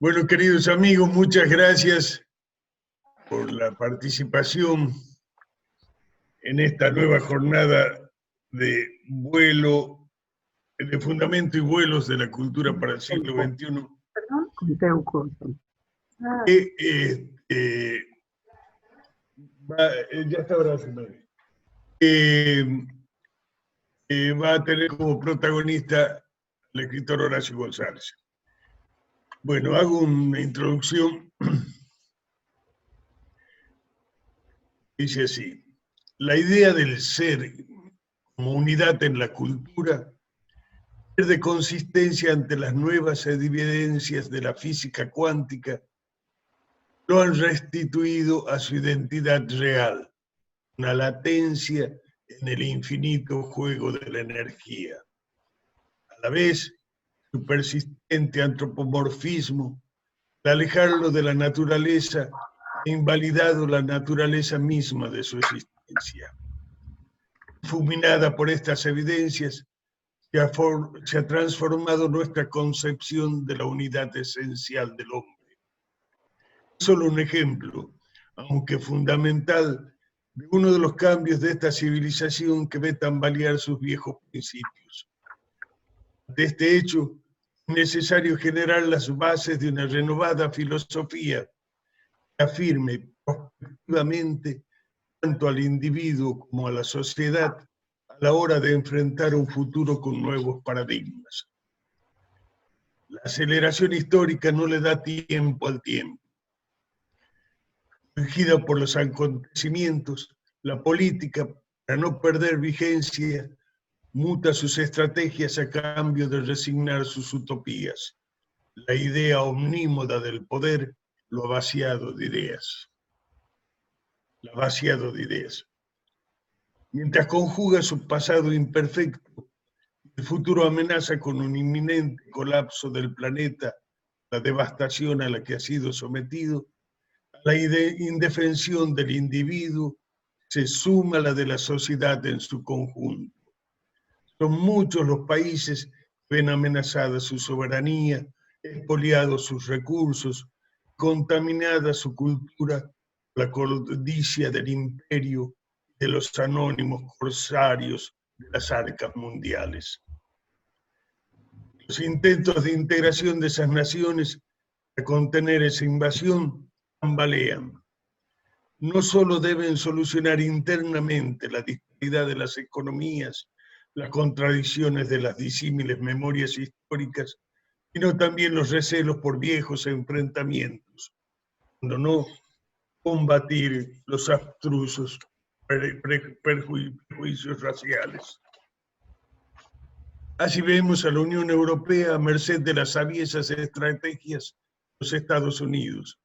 Bueno, queridos amigos, muchas gracias por la participación en esta nueva jornada de vuelo, de fundamento y vuelos de la cultura para el siglo XXI. Perdón, conté un curso. Ya está Horacio, va a tener como protagonista el escritor Horacio González. Bueno, hago una introducción. Dice así: la idea del ser como unidad en la cultura pierde consistencia ante las nuevas evidencias de la física cuántica. Lo han restituido a su identidad real, una latencia en el infinito juego de la energía. A la vez, su persistente antropomorfismo, al alejarlo de la naturaleza, ha invalidado la naturaleza misma de su existencia. Fulminada por estas evidencias, se ha transformado nuestra concepción de la unidad esencial del hombre. Solo un ejemplo, aunque fundamental, de uno de los cambios de esta civilización que ve tambalear sus viejos principios. De este hecho, es necesario generar las bases de una renovada filosofía que afirme prospectivamente tanto al individuo como a la sociedad a la hora de enfrentar un futuro con nuevos paradigmas. La aceleración histórica no le da tiempo al tiempo. Dirigida por los acontecimientos, la política, para no perder vigencia, muta sus estrategias a cambio de resignar sus utopías. La idea omnímoda del poder lo ha vaciado de ideas. La ha vaciado de ideas. Mientras conjuga su pasado imperfecto, el futuro amenaza con un inminente colapso del planeta, la devastación a la que ha sido sometido. La indefensión del individuo se suma a la de la sociedad en su conjunto. Son muchos los países que ven amenazada su soberanía, expoliados sus recursos, contaminada su cultura, la codicia del imperio, de los anónimos corsarios de las arcas mundiales. Los intentos de integración de esas naciones para contener esa invasión tambalean. No solo deben solucionar internamente la disparidad de las economías, las contradicciones de las disímiles memorias históricas, sino también los recelos por viejos enfrentamientos, cuando no combatir los abstrusos prejuicios raciales. Así vemos a la Unión Europea a merced de las aviesas estrategias de los Estados Unidos,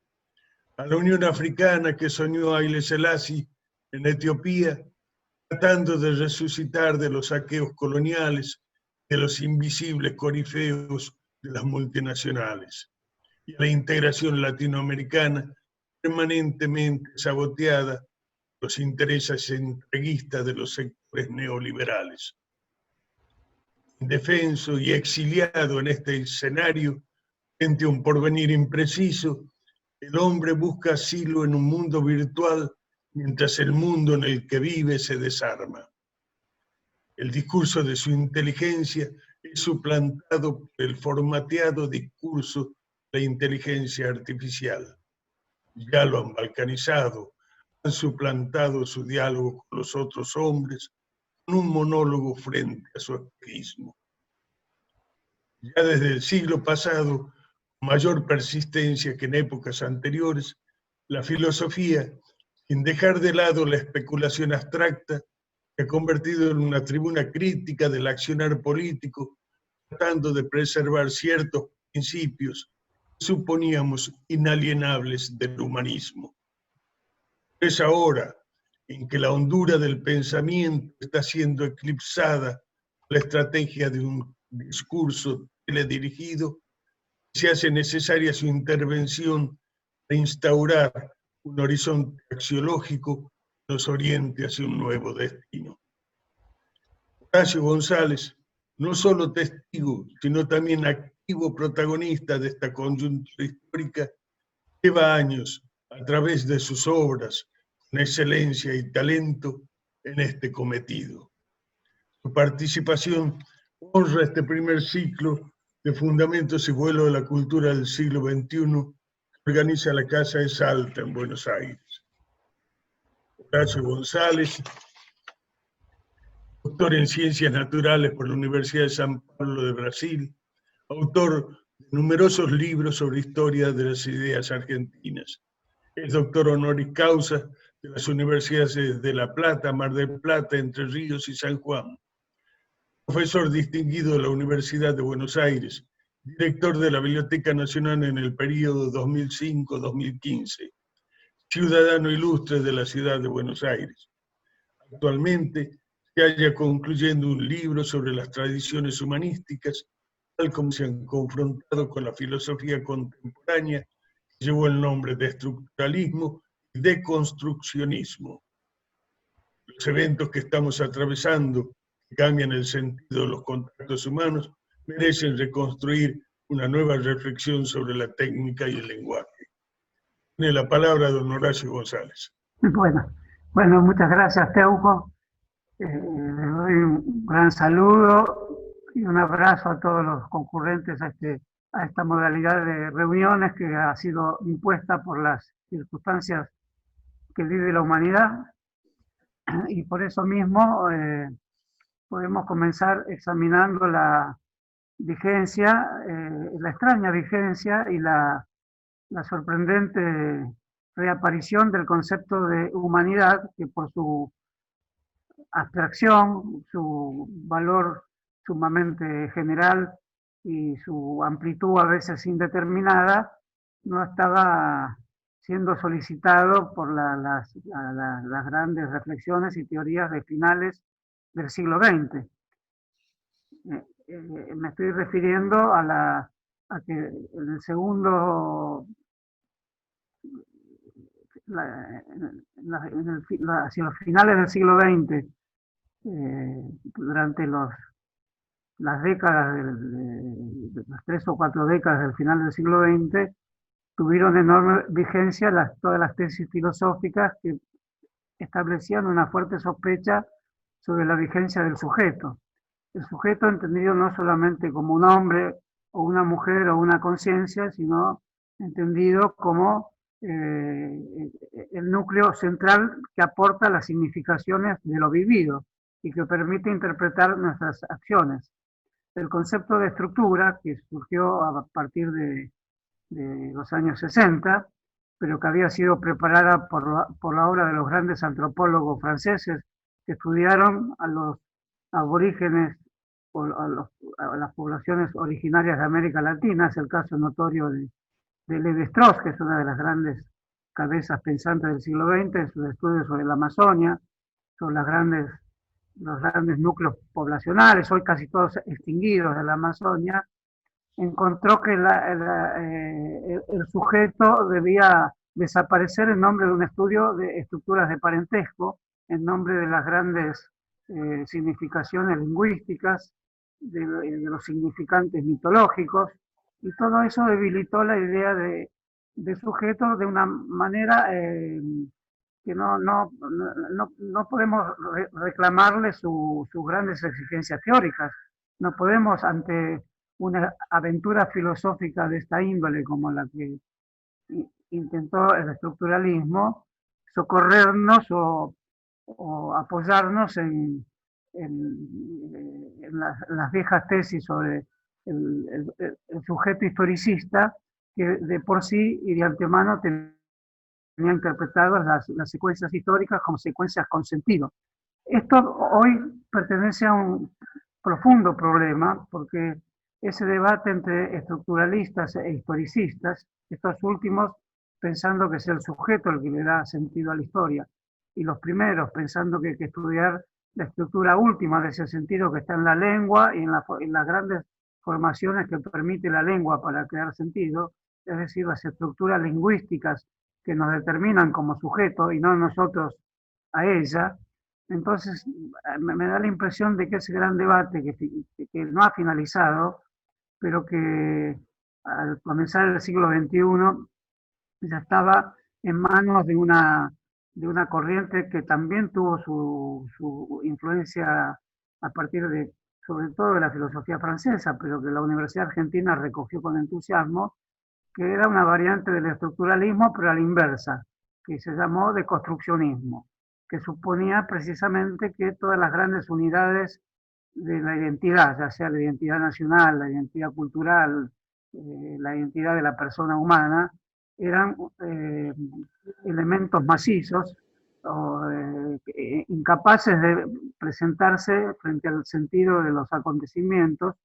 a la Unión Africana que soñó a Haile Selassie en Etiopía, tratando de resucitar de los saqueos coloniales, de los invisibles corifeos de las multinacionales, y a la integración latinoamericana permanentemente saboteada por los intereses entreguistas de los sectores neoliberales. Indefenso y exiliado en este escenario, frente a un porvenir impreciso, el hombre busca asilo en un mundo virtual mientras el mundo en el que vive se desarma. El discurso de su inteligencia es suplantado por el formateado discurso de la inteligencia artificial. Ya lo han balcanizado, han suplantado su diálogo con los otros hombres con un monólogo frente a su espejismo. Ya desde el siglo pasado, con mayor persistencia que en épocas anteriores, la filosofía, sin dejar de lado la especulación abstracta, se ha convertido en una tribuna crítica del accionar político, tratando de preservar ciertos principios que suponíamos inalienables del humanismo. Es ahora en que la hondura del pensamiento está siendo eclipsada por la estrategia de un discurso teledirigido, se hace necesaria su intervención para instaurar un horizonte axiológico que nos oriente hacia un nuevo destino. Horacio González, no solo testigo, sino también activo protagonista de esta coyuntura histórica, lleva años a través de sus obras, con excelencia y talento, en este cometido. Su participación honra este primer ciclo de Fundamentos y Vuelo de la Cultura del siglo XXI que organiza la Casa de Salta en Buenos Aires. Horacio González, doctor en Ciencias Naturales por la Universidad de San Pablo de Brasil, autor de numerosos libros sobre historia de las ideas argentinas. Es doctor honoris causa de las universidades de La Plata, Mar del Plata, Entre Ríos y San Juan. Profesor distinguido de la Universidad de Buenos Aires, director de la Biblioteca Nacional en el periodo 2005-2015, ciudadano ilustre de la ciudad de Buenos Aires. Actualmente se halla concluyendo un libro sobre las tradiciones humanísticas, tal como se han confrontado con la filosofía contemporánea, que llevó el nombre de estructuralismo y deconstruccionismo. Los eventos que estamos atravesando, que cambian el sentido de los contactos humanos, merecen reconstruir una nueva reflexión sobre la técnica y el lenguaje. Tiene la palabra don Horacio González. Bueno, muchas gracias, Teuco. Le doy un gran saludo y un abrazo a todos los concurrentes a esta modalidad de reuniones que ha sido impuesta por las circunstancias que vive la humanidad, y por eso mismo podemos comenzar examinando la vigencia, la extraña vigencia y la sorprendente reaparición del concepto de humanidad, que por su abstracción, su valor sumamente general y su amplitud a veces indeterminada, no estaba siendo solicitado por las grandes reflexiones y teorías de finales del siglo XX. Me estoy refiriendo a que en el segundo, hacia los finales del siglo XX, durante las décadas, las 3 o 4 décadas del final del siglo XX, tuvieron enorme vigencia todas las tesis filosóficas que establecían una fuerte sospecha sobre la vigencia del sujeto. El sujeto entendido no solamente como un hombre o una mujer o una conciencia, sino entendido como el núcleo central que aporta las significaciones de lo vivido y que permite interpretar nuestras acciones. El concepto de estructura, que surgió a partir de los años 60, pero que había sido preparada por la obra de los grandes antropólogos franceses que estudiaron a los aborígenes o a las poblaciones originarias de América Latina. Es el caso notorio de Lévi-Strauss, que es una de las grandes cabezas pensantes del siglo XX, en sus estudios sobre la Amazonia, sobre los grandes núcleos poblacionales, hoy casi todos extinguidos de la Amazonia. Encontró que el sujeto debía desaparecer en nombre de un estudio de estructuras de parentesco, en nombre de las grandes significaciones lingüísticas, de los significantes mitológicos, y todo eso debilitó la idea de sujeto de una manera que no podemos reclamarle sus grandes exigencias teóricas. No podemos, ante una aventura filosófica de esta índole como la que intentó el estructuralismo, socorrernos o apoyarnos en las viejas tesis sobre el sujeto historicista, que de por sí y de antemano tenía interpretadas las secuencias históricas como secuencias con sentido. Esto hoy pertenece a un profundo problema, porque ese debate entre estructuralistas e historicistas, estos últimos pensando que es el sujeto el que le da sentido a la historia, y los primeros pensando que hay que estudiar la estructura última de ese sentido que está en la lengua y en las grandes formaciones que permite la lengua para crear sentido, es decir, las estructuras lingüísticas que nos determinan como sujeto y no nosotros a ella. Entonces me da la impresión de que ese gran debate que no ha finalizado pero que al comenzar el siglo XXI ya estaba en manos de una corriente que también tuvo su influencia a partir de, sobre todo de la filosofía francesa, pero que la Universidad Argentina recogió con entusiasmo, que era una variante del estructuralismo, pero a la inversa, que se llamó deconstruccionismo, que suponía precisamente que todas las grandes unidades de la identidad, ya sea la identidad nacional, la identidad cultural, la identidad de la persona humana, eran elementos macizos o incapaces de presentarse frente al sentido de los acontecimientos,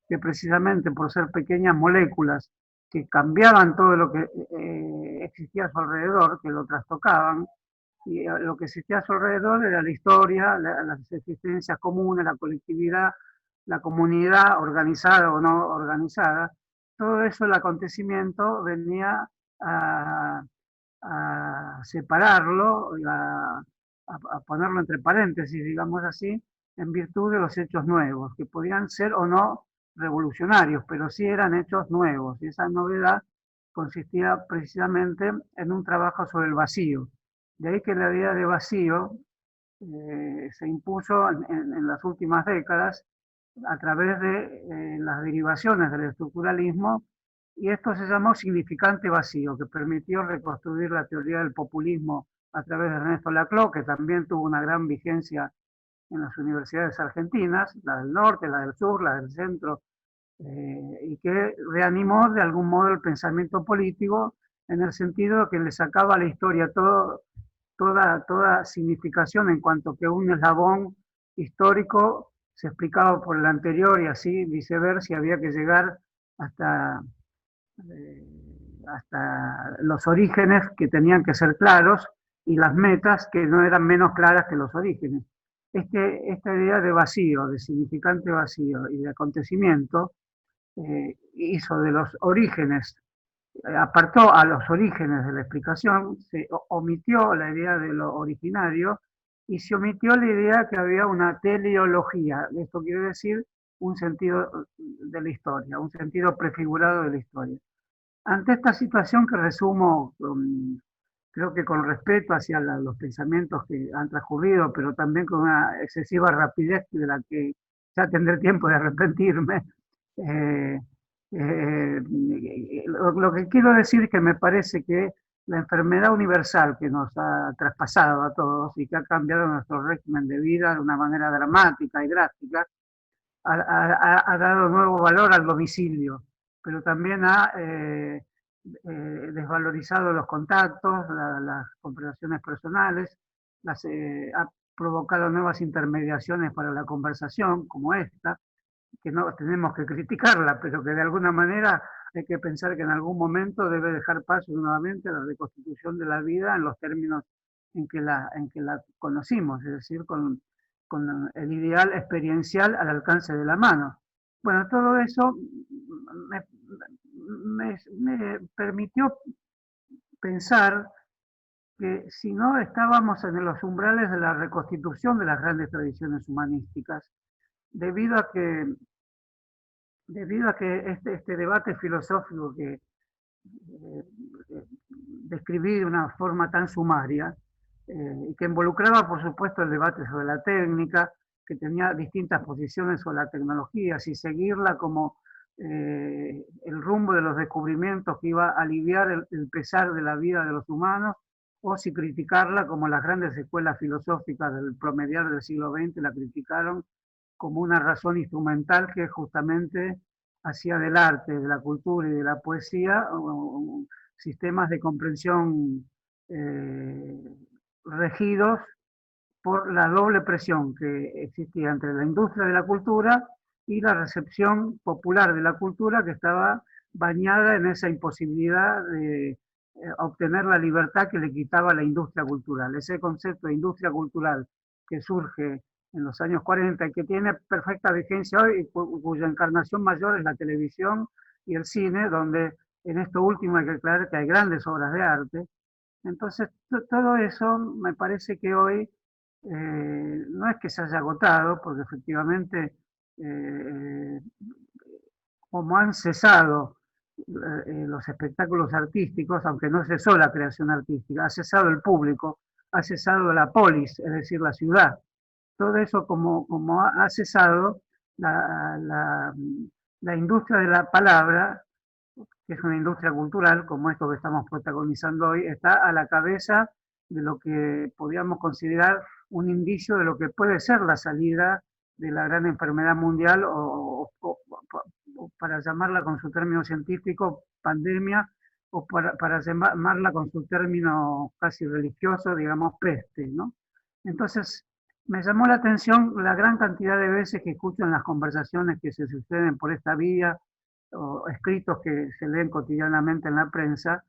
que precisamente por ser pequeñas moléculas que cambiaban todo lo que existía a su alrededor, que lo trastocaban, y lo que existía a su alrededor era la historia, las existencias comunes, la colectividad, la comunidad organizada o no organizada. Todo eso, el acontecimiento venía a separarlo, a ponerlo entre paréntesis, digamos así, en virtud de los hechos nuevos, que podían ser o no revolucionarios, pero sí eran hechos nuevos. Y esa novedad consistía precisamente en un trabajo sobre el vacío. De ahí que la idea de vacío se impuso en las últimas décadas a través de las derivaciones del estructuralismo, y esto se llamó significante vacío, que permitió reconstruir la teoría del populismo a través de Ernesto Laclau, que también tuvo una gran vigencia en las universidades argentinas, la del norte, la del sur, la del centro, y que reanimó de algún modo el pensamiento político en el sentido que le sacaba a la historia toda significación en cuanto que un eslabón histórico se explicaba por el anterior y así viceversa, había que llegar hasta, hasta los orígenes que tenían que ser claros y las metas que no eran menos claras que los orígenes. Esta idea de vacío, de significante vacío y de acontecimiento hizo de los orígenes, apartó a los orígenes de la explicación, se omitió la idea de lo originario y se omitió la idea que había una teleología. Esto quiere decir un sentido de la historia, un sentido prefigurado de la historia. Ante esta situación que resumo, creo que con respeto hacia los pensamientos que han transcurrido, pero también con una excesiva rapidez de la que ya tendré tiempo de arrepentirme, lo que quiero decir es que me parece que la enfermedad universal que nos ha traspasado a todos y que ha cambiado nuestro régimen de vida de una manera dramática y drástica, ha dado nuevo valor al domicilio, pero también ha desvalorizado los contactos, las conversaciones personales, ha provocado nuevas intermediaciones para la conversación, como esta, que no tenemos que criticarla, pero que de alguna manera hay que pensar que en algún momento debe dejar paso nuevamente a la reconstitución de la vida en los términos en que la conocimos, es decir, con el ideal experiencial al alcance de la mano. Bueno, todo eso me permitió pensar que si no estábamos en los umbrales de la reconstitución de las grandes tradiciones humanísticas, debido a que este debate filosófico que describí de una forma tan sumaria, y que involucraba, por supuesto, el debate sobre la técnica, que tenía distintas posiciones sobre la tecnología, si seguirla como el rumbo de los descubrimientos que iba a aliviar el pesar de la vida de los humanos, o si criticarla como las grandes escuelas filosóficas del promediar del siglo XX la criticaron como una razón instrumental que justamente hacía del arte, de la cultura y de la poesía sistemas de comprensión regidos por la doble presión que existía entre la industria de la cultura y la recepción popular de la cultura, que estaba bañada en esa imposibilidad de obtener la libertad que le quitaba la industria cultural. Ese concepto de industria cultural que surge en los años 40 y que tiene perfecta vigencia hoy, cuya encarnación mayor es la televisión y el cine, donde en esto último hay que aclarar que hay grandes obras de arte. Entonces, todo eso me parece que hoy no es que se haya agotado, porque efectivamente como han cesado los espectáculos artísticos, aunque no cesó la creación artística, ha cesado el público, ha cesado la polis, es decir, la ciudad. Todo eso como ha cesado la industria de la palabra, que es una industria cultural, como esto que estamos protagonizando hoy, está a la cabeza de lo que podríamos considerar un indicio de lo que puede ser la salida de la gran enfermedad mundial, o para llamarla con su término científico, pandemia, o para llamarla con su término casi religioso, digamos, peste, ¿no? Entonces, me llamó la atención la gran cantidad de veces que escucho en las conversaciones que se suceden por esta vía, o escritos que se leen cotidianamente en la prensa,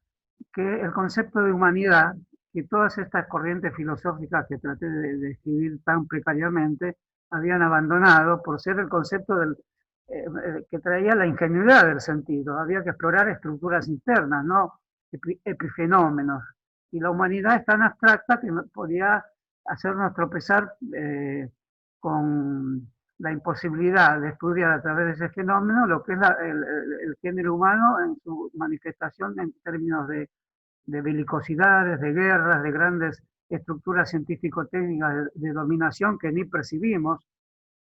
que el concepto de humanidad, que todas estas corrientes filosóficas que traté de describir tan precariamente, habían abandonado por ser el concepto que traía la ingenuidad del sentido. Había que explorar estructuras internas, no epifenómenos. Y la humanidad es tan abstracta que podía hacernos tropezar con la imposibilidad de estudiar a través de ese fenómeno lo que es el género humano en su manifestación en términos de belicosidades, de guerras, de grandes estructuras científico-técnicas de dominación que ni percibimos.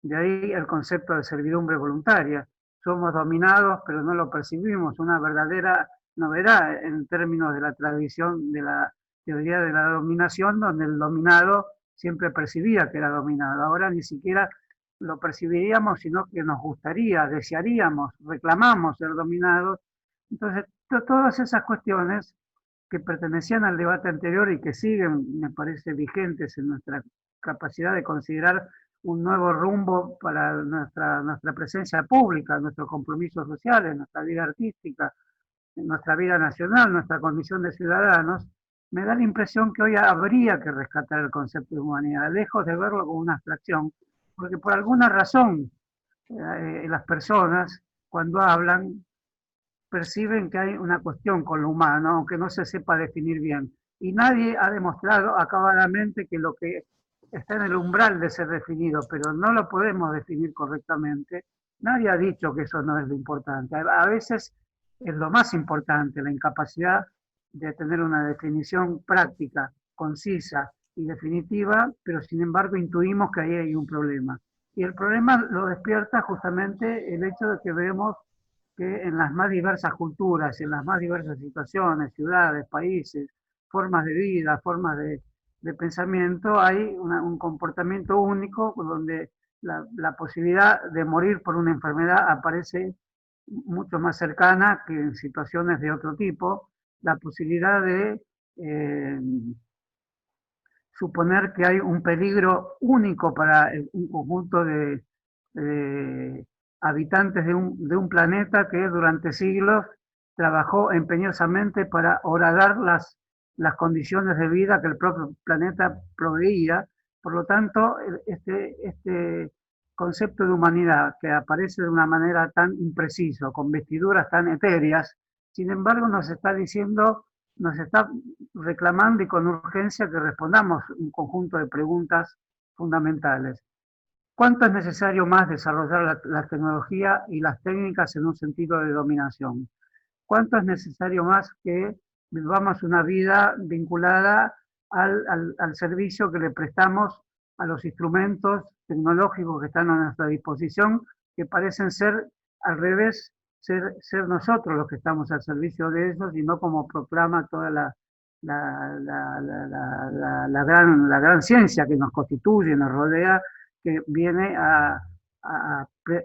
De ahí el concepto de servidumbre voluntaria. Somos dominados, pero no lo percibimos. Una verdadera novedad en términos de la tradición de la teoría de la dominación, donde el dominado siempre percibía que era dominado. Ahora ni siquiera lo percibiríamos, sino que nos gustaría, desearíamos, reclamamos ser dominados. Entonces, todas esas cuestiones que pertenecían al debate anterior y que siguen, me parece, vigentes en nuestra capacidad de considerar un nuevo rumbo para nuestra presencia pública, nuestros compromisos sociales, nuestra vida artística, nuestra vida nacional, nuestra condición de ciudadanos, me da la impresión que hoy habría que rescatar el concepto de humanidad, lejos de verlo como una abstracción, porque por alguna razón las personas, cuando hablan, perciben que hay una cuestión con lo humano, aunque no se sepa definir bien. Y nadie ha demostrado acabadamente que lo que está en el umbral de ser definido, pero no lo podemos definir correctamente, nadie ha dicho que eso no es lo importante. A veces es lo más importante, la incapacidad de tener una definición práctica, concisa y definitiva, pero sin embargo intuimos que ahí hay un problema. Y el problema lo despierta justamente el hecho de que vemos que en las más diversas culturas, en las más diversas situaciones, ciudades, países, formas de vida, formas de pensamiento, hay un comportamiento único donde la posibilidad de morir por una enfermedad aparece mucho más cercana que en situaciones de otro tipo, la posibilidad de suponer que hay un peligro único para un conjunto de habitantes de un planeta que durante siglos trabajó empeñosamente para horadar las condiciones de vida que el propio planeta proveía. Por lo tanto, este concepto de humanidad que aparece de una manera tan impreciso, con vestiduras tan etéreas, sin embargo nos está diciendo, nos está reclamando y con urgencia que respondamos un conjunto de preguntas fundamentales. ¿Cuánto es necesario más desarrollar la tecnología y las técnicas en un sentido de dominación? ¿Cuánto es necesario más que vivamos una vida vinculada al servicio que le prestamos a los instrumentos tecnológicos que están a nuestra disposición, que parecen ser al revés, ser nosotros los que estamos al servicio de ellos y no como proclama toda la gran ciencia que nos constituye, nos rodea, que viene a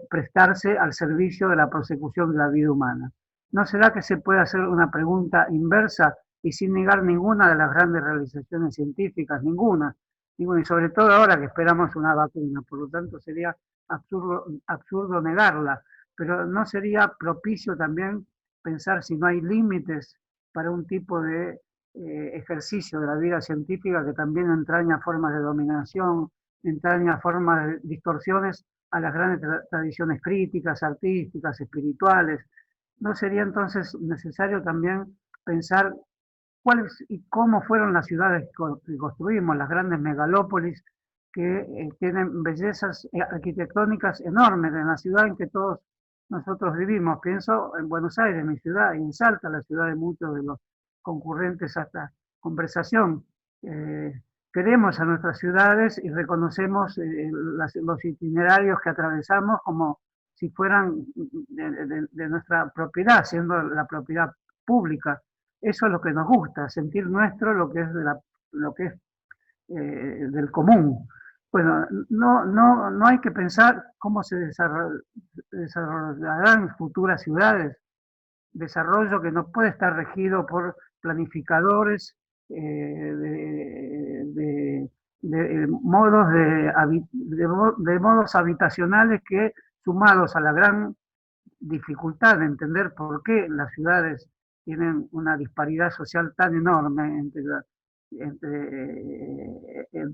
prestarse al servicio de la prosecución de la vida humana. ¿No será que se puede hacer una pregunta inversa y sin negar ninguna de las grandes realizaciones científicas, ninguna, y sobre todo ahora que esperamos una vacuna? Por lo tanto sería absurdo negarla, pero ¿no sería propicio también pensar si no hay límites para un tipo de ejercicio de la vida científica que también entraña formas de dominación, entraña formas de distorsiones a las grandes tradiciones críticas, artísticas, espirituales? ¿No sería entonces necesario también pensar cuáles y cómo fueron las ciudades que construimos, las grandes megalópolis que tienen bellezas arquitectónicas enormes, en la ciudad en que todos nosotros vivimos. Pienso en Buenos Aires, mi ciudad, y en Salta, la ciudad de muchos de los concurrentes a esta conversación. Queremos a nuestras ciudades y reconocemos los itinerarios que atravesamos como si fueran de nuestra propiedad, siendo la propiedad pública. Eso es lo que nos gusta, sentir nuestro lo que es, del común. Bueno, no hay que pensar cómo se desarrollarán futuras ciudades, desarrollo que no puede estar regido por planificadores de modos habitacionales que, sumados a la gran dificultad de entender por qué las ciudades tienen una disparidad social tan enorme entre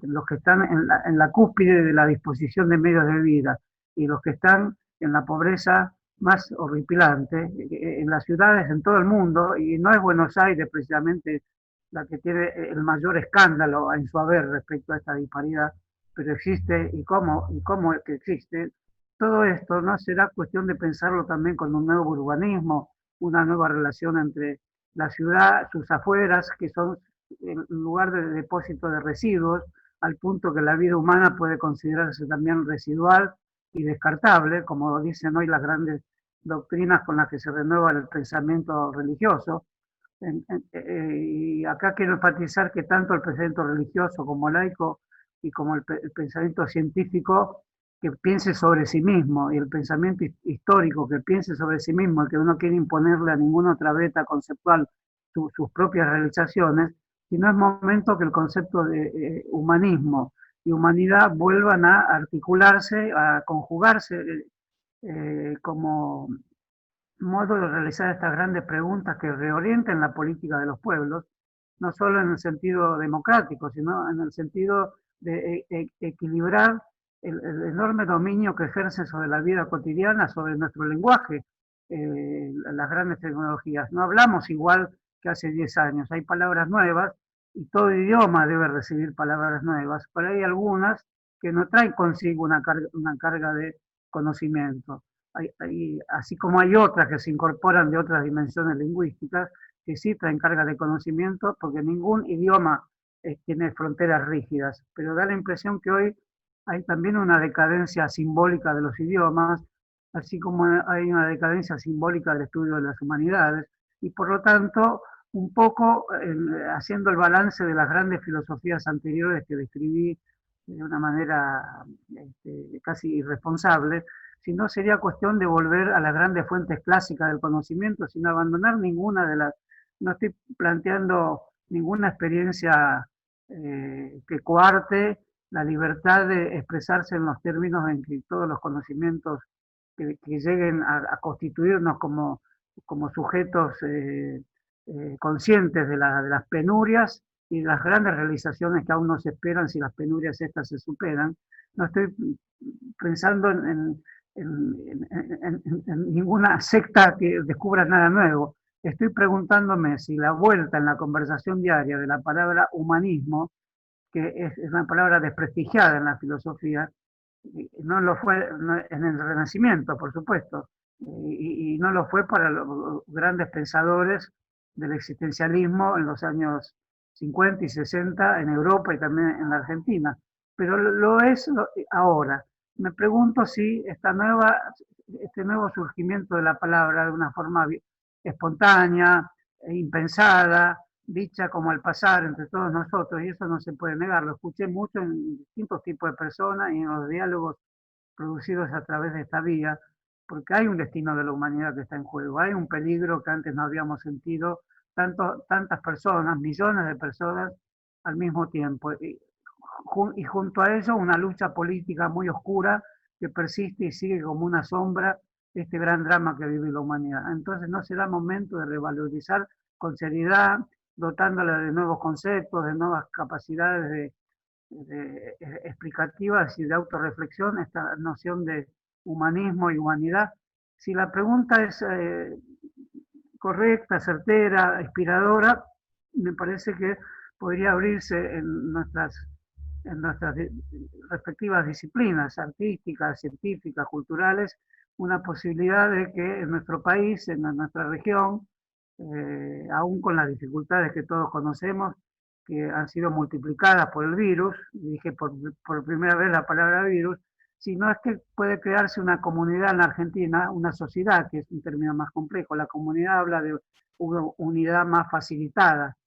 los que están en la cúspide de la disposición de medios de vida y los que están en la pobreza más horripilante, en las ciudades en todo el mundo, y no es Buenos Aires precisamente la que tiene el mayor escándalo en su haber respecto a esta disparidad, pero existe, y cómo es que existe. Todo esto no será cuestión de pensarlo también con un nuevo urbanismo, una nueva relación entre la ciudad, sus afueras, que son en lugar de depósito de residuos, al punto que la vida humana puede considerarse también residual y descartable, como dicen hoy las grandes doctrinas con las que se renueva el pensamiento religioso. Y acá quiero enfatizar que tanto el pensamiento religioso como laico y como el pensamiento científico que piense sobre sí mismo, y el pensamiento histórico que piense sobre sí mismo, y que no quiere imponerle a ninguna otra beta conceptual sus propias realizaciones, sino es momento que el concepto de humanismo y humanidad vuelvan a articularse, a conjugarse como modo de realizar estas grandes preguntas que reorienten la política de los pueblos, no solo en el sentido democrático, sino en el sentido de equilibrar el enorme dominio que ejerce sobre la vida cotidiana, sobre nuestro lenguaje, las grandes tecnologías. No hablamos igual que hace 10 años, hay palabras nuevas y todo idioma debe recibir palabras nuevas, pero hay algunas que no traen consigo una carga de conocimiento. Así como hay otras que se incorporan de otras dimensiones lingüísticas que sí traen carga de conocimiento, porque ningún idioma tiene fronteras rígidas, pero da la impresión que hoy hay también una decadencia simbólica de los idiomas, así como hay una decadencia simbólica del estudio de las humanidades, y por lo tanto, un poco haciendo el balance de las grandes filosofías anteriores que describí de una manera casi irresponsable, si no sería cuestión de volver a las grandes fuentes clásicas del conocimiento, sin abandonar ninguna de las... No estoy planteando ninguna experiencia que coarte la libertad de expresarse en los términos en que todos los conocimientos que lleguen a constituirnos como sujetos conscientes de las penurias y las grandes realizaciones que aún nos esperan si las penurias estas se superan. No estoy pensando en ninguna secta que descubra nada nuevo. Estoy preguntándome si la vuelta en la conversación diaria de la palabra humanismo, que es una palabra desprestigiada en la filosofía, no lo fue en el Renacimiento, por supuesto, y no lo fue para los grandes pensadores del existencialismo en los años 50 y 60 en Europa y también en la Argentina, pero lo es ahora. Me pregunto si este nuevo surgimiento de la palabra de una forma espontánea, impensada, dicha como al pasar entre todos nosotros, y eso no se puede negar, lo escuché mucho en distintos tipos de personas y en los diálogos producidos a través de esta vía, porque hay un destino de la humanidad que está en juego, hay un peligro que antes no habíamos sentido, tantas personas, millones de personas al mismo tiempo, y junto a ello una lucha política muy oscura que persiste y sigue como una sombra este gran drama que vive la humanidad. Entonces no será momento de revalorizar con seriedad, dotándola de nuevos conceptos, de nuevas capacidades explicativas y de autorreflexión, esta noción de humanismo y humanidad. Si la pregunta es correcta, certera, inspiradora, me parece que podría abrirse en nuestras respectivas disciplinas artísticas, científicas, culturales, una posibilidad de que en nuestro país, en nuestra región, aún con las dificultades que todos conocemos, que han sido multiplicadas por el virus, y dije por primera vez la palabra virus, sino es que puede crearse una comunidad en la Argentina, una sociedad, que es un término más complejo. La comunidad habla de una unidad más facilitada,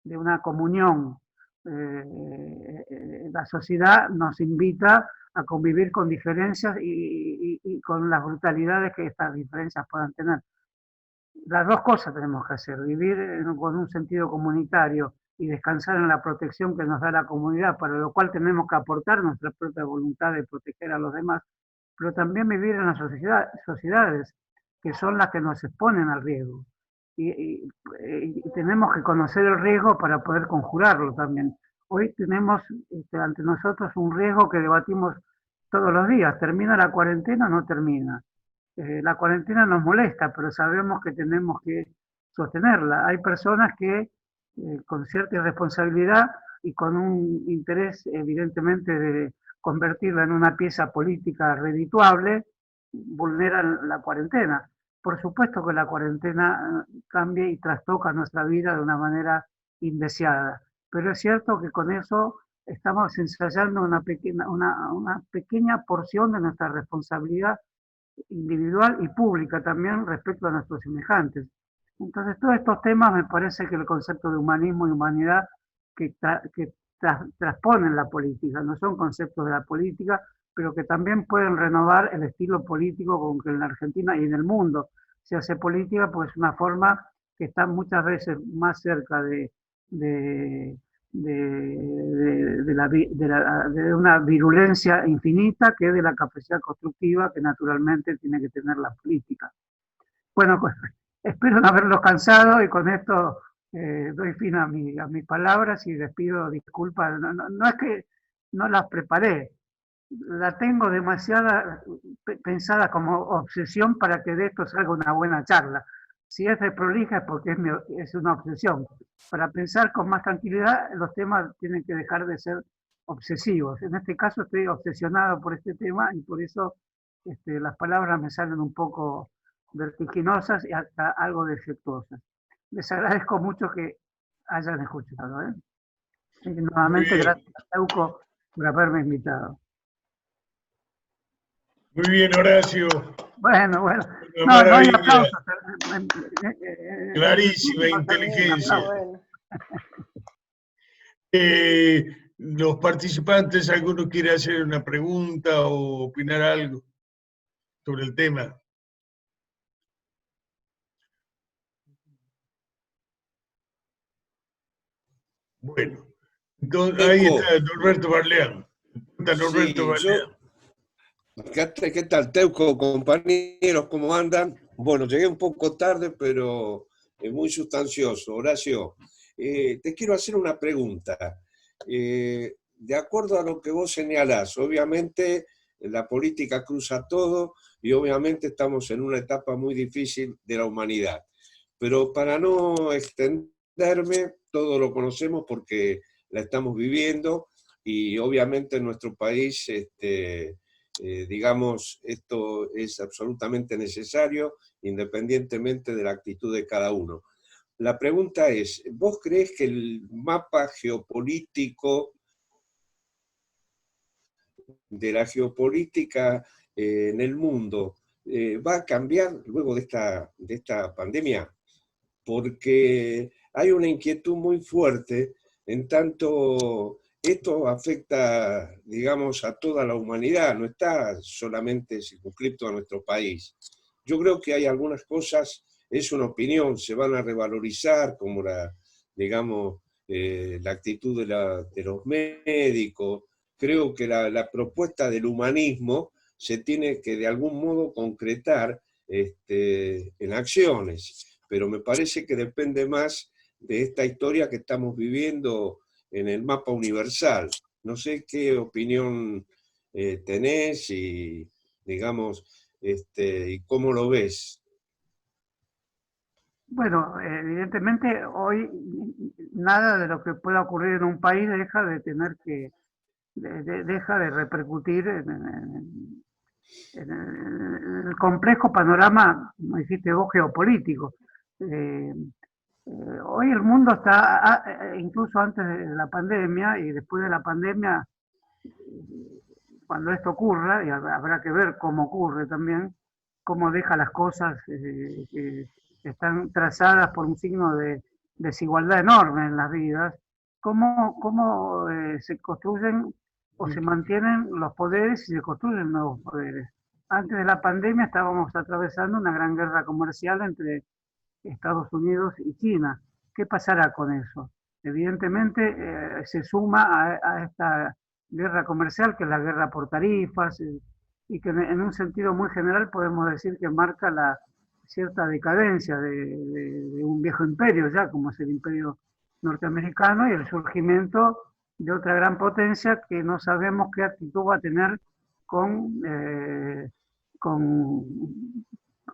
de una comunión. La sociedad nos invita a convivir con diferencias y con las brutalidades que estas diferencias puedan tener. Las dos cosas tenemos que hacer, vivir con un sentido comunitario y descansar en la protección que nos da la comunidad, para lo cual tenemos que aportar nuestra propia voluntad de proteger a los demás, pero también vivir en las sociedades, que son las que nos exponen al riesgo. Y tenemos que conocer el riesgo para poder conjurarlo también. Hoy tenemos ante nosotros un riesgo que debatimos todos los días. ¿Termina la cuarentena o no termina? La cuarentena nos molesta, pero sabemos que tenemos que sostenerla. Hay personas que con cierta irresponsabilidad y con un interés evidentemente de convertirla en una pieza política redituable, vulneran la cuarentena. Por supuesto que la cuarentena cambia y trastoca nuestra vida de una manera indeseada, pero es cierto que con eso estamos ensayando una pequeña porción de nuestra responsabilidad individual y pública también respecto a nuestros semejantes. Entonces, todos estos temas me parece que el concepto de humanismo y humanidad que transponen la política, no son conceptos de la política, pero que también pueden renovar el estilo político con que en la Argentina y en el mundo se hace política, pues es una forma que está muchas veces más cerca de de una virulencia infinita que de la capacidad constructiva que naturalmente tiene que tener la política. Bueno, pues, espero no haberlos cansado y con esto doy fin a mis palabras y les pido disculpas. No es que no las preparé, la tengo demasiada pensada como obsesión para que de esto salga una buena charla. Si es de prolija es porque es una obsesión. Para pensar con más tranquilidad, los temas tienen que dejar de ser obsesivos. En este caso estoy obsesionado por este tema y por eso las palabras me salen un poco vertiginosas y hasta algo defectuosas. Les agradezco mucho que hayan escuchado. Y nuevamente, gracias a Teuco por haberme invitado. Muy bien, Horacio. Bueno. No hay aplausos. Clarísima inteligencia. Los participantes, ¿alguno quiere hacer una pregunta o opinar algo sobre el tema? Bueno, entonces ahí está Norberto Barleán. Norberto Barleán. ¿Qué tal, Teuco, compañeros? ¿Cómo andan? Bueno, llegué un poco tarde, pero muy sustancioso. Horacio, te quiero hacer una pregunta. De acuerdo a lo que vos señalás, obviamente la política cruza todo y obviamente estamos en una etapa muy difícil de la humanidad. Pero para no extenderme, todo lo conocemos porque la estamos viviendo y obviamente en nuestro país, digamos, esto es absolutamente necesario independientemente de la actitud de cada uno. La pregunta es, ¿vos creés que el mapa geopolítico de la geopolítica en el mundo va a cambiar luego de esta pandemia? Porque hay una inquietud muy fuerte en tanto esto afecta, digamos, a toda la humanidad, no está solamente circunscripto a nuestro país. Yo creo que hay algunas cosas, es una opinión, se van a revalorizar, como digamos, la actitud de los médicos. Creo que la propuesta del humanismo se tiene que de algún modo concretar en acciones, pero me parece que depende más de esta historia que estamos viviendo en el mapa universal. No sé qué opinión tenés y, digamos, y cómo lo ves. Bueno, evidentemente hoy nada de lo que pueda ocurrir en un país deja de tener que, deja de repercutir en el complejo panorama, como dijiste vos, geopolítico. Hoy el mundo está, incluso antes de la pandemia y después de la pandemia, cuando esto ocurra, y habrá que ver cómo ocurre también, cómo deja las cosas que están trazadas por un signo de desigualdad enorme en las vidas, cómo se construyen o se mantienen los poderes y se construyen nuevos poderes. Antes de la pandemia estábamos atravesando una gran guerra comercial entre Estados Unidos y China. ¿Qué pasará con eso? Evidentemente se suma a esta guerra comercial, que es la guerra por tarifas, y que en un sentido muy general podemos decir que marca la cierta decadencia de un viejo imperio ya, como es el imperio norteamericano, y el surgimiento de otra gran potencia que no sabemos qué actitud va a tener con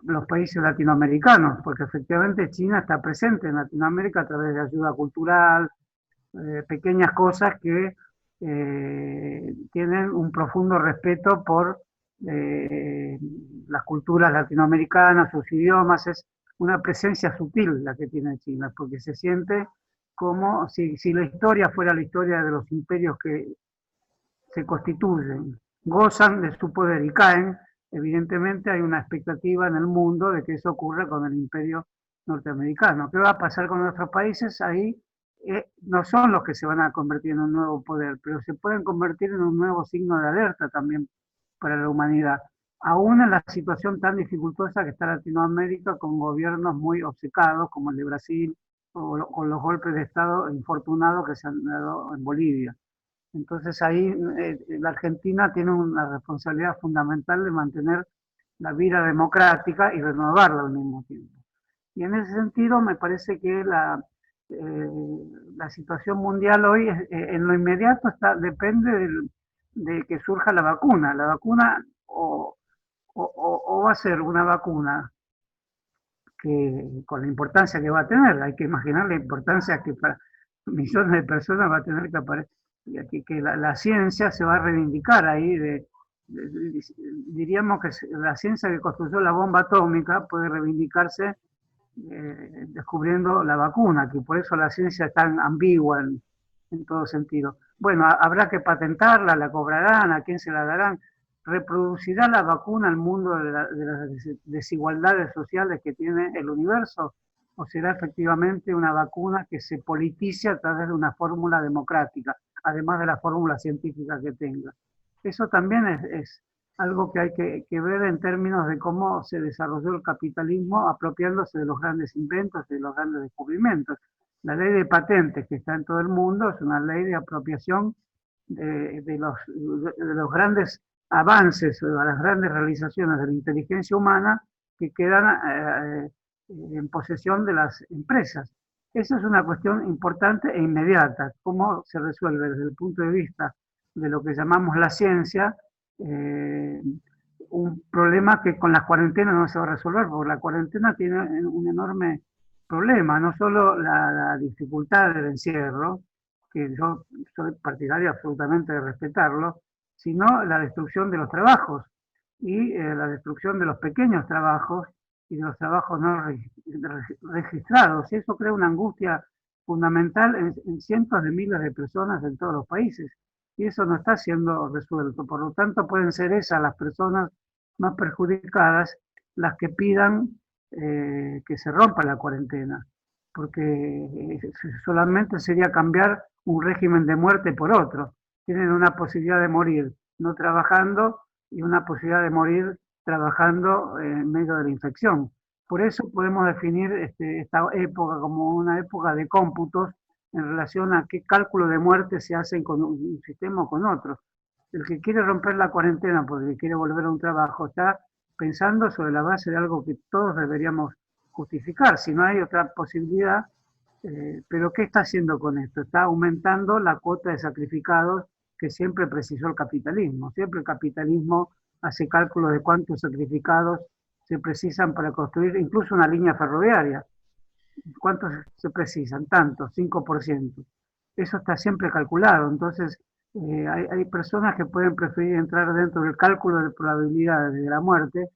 los países latinoamericanos, porque efectivamente China está presente en Latinoamérica a través de ayuda cultural, pequeñas cosas que tienen un profundo respeto por las culturas latinoamericanas, sus idiomas. Es una presencia sutil la que tiene China, porque se siente como si la historia fuera la historia de los imperios que se constituyen, gozan de su poder y caen. Evidentemente hay una expectativa en el mundo de que eso ocurra con el imperio norteamericano. ¿Qué va a pasar con nuestros países? Ahí no son los que se van a convertir en un nuevo poder, pero se pueden convertir en un nuevo signo de alerta también para la humanidad. Aún en la situación tan dificultosa que está Latinoamérica, con gobiernos muy obcecados, como el de Brasil, o con los golpes de Estado infortunados que se han dado en Bolivia. Entonces ahí la Argentina tiene una responsabilidad fundamental de mantener la vida democrática y renovarla al mismo tiempo. Y en ese sentido me parece que la situación mundial hoy en lo inmediato depende de que surja la vacuna. La vacuna o va a ser una vacuna que con la importancia que va a tener, hay que imaginar la importancia que para millones de personas va a tener que aparecer, que la ciencia se va a reivindicar ahí, diríamos que la ciencia que construyó la bomba atómica puede reivindicarse descubriendo la vacuna, que por eso la ciencia es tan ambigua en todo sentido. Bueno, habrá que patentarla, la cobrarán, a quién se la darán. ¿Reproducirá la vacuna el mundo de las desigualdades sociales que tiene el universo? ¿O será efectivamente una vacuna que se politice a través de una fórmula democrática, además de la fórmula científica que tenga? Eso también es algo que hay que ver en términos de cómo se desarrolló el capitalismo apropiándose de los grandes inventos y de los grandes descubrimientos. La ley de patentes que está en todo el mundo es una ley de apropiación de los grandes avances, o las grandes realizaciones de la inteligencia humana que quedan en posesión de las empresas. Esa es una cuestión importante e inmediata. ¿Cómo se resuelve desde el punto de vista de lo que llamamos la ciencia? Un problema que con las cuarentenas no se va a resolver, porque la cuarentena tiene un enorme problema, no solo la dificultad del encierro, que yo soy partidario absolutamente de respetarlo, sino la destrucción de los trabajos y la destrucción de los pequeños trabajos y de los trabajos no registrados. Y eso crea una angustia fundamental en cientos de miles de personas en todos los países. Y eso no está siendo resuelto. Por lo tanto, pueden ser esas las personas más perjudicadas las que pidan que se rompa la cuarentena, porque solamente sería cambiar un régimen de muerte por otro. Tienen una posibilidad de morir no trabajando y una posibilidad de morir trabajando en medio de la infección. Por eso podemos definir esta época como una época de cómputos en relación a qué cálculo de muerte se hacen con un sistema o con otro. El que quiere romper la cuarentena porque quiere volver a un trabajo está pensando sobre la base de algo que todos deberíamos justificar. Si no hay otra posibilidad, pero ¿qué está haciendo con esto? Está aumentando la cuota de sacrificados que siempre precisó el capitalismo. Siempre el capitalismo hace cálculos de cuántos sacrificados se precisan para construir incluso una línea ferroviaria. ¿Cuántos se precisan? Tantos, 5%. Eso está siempre calculado. Entonces, Hay personas que pueden preferir entrar dentro del cálculo de probabilidades de la muerte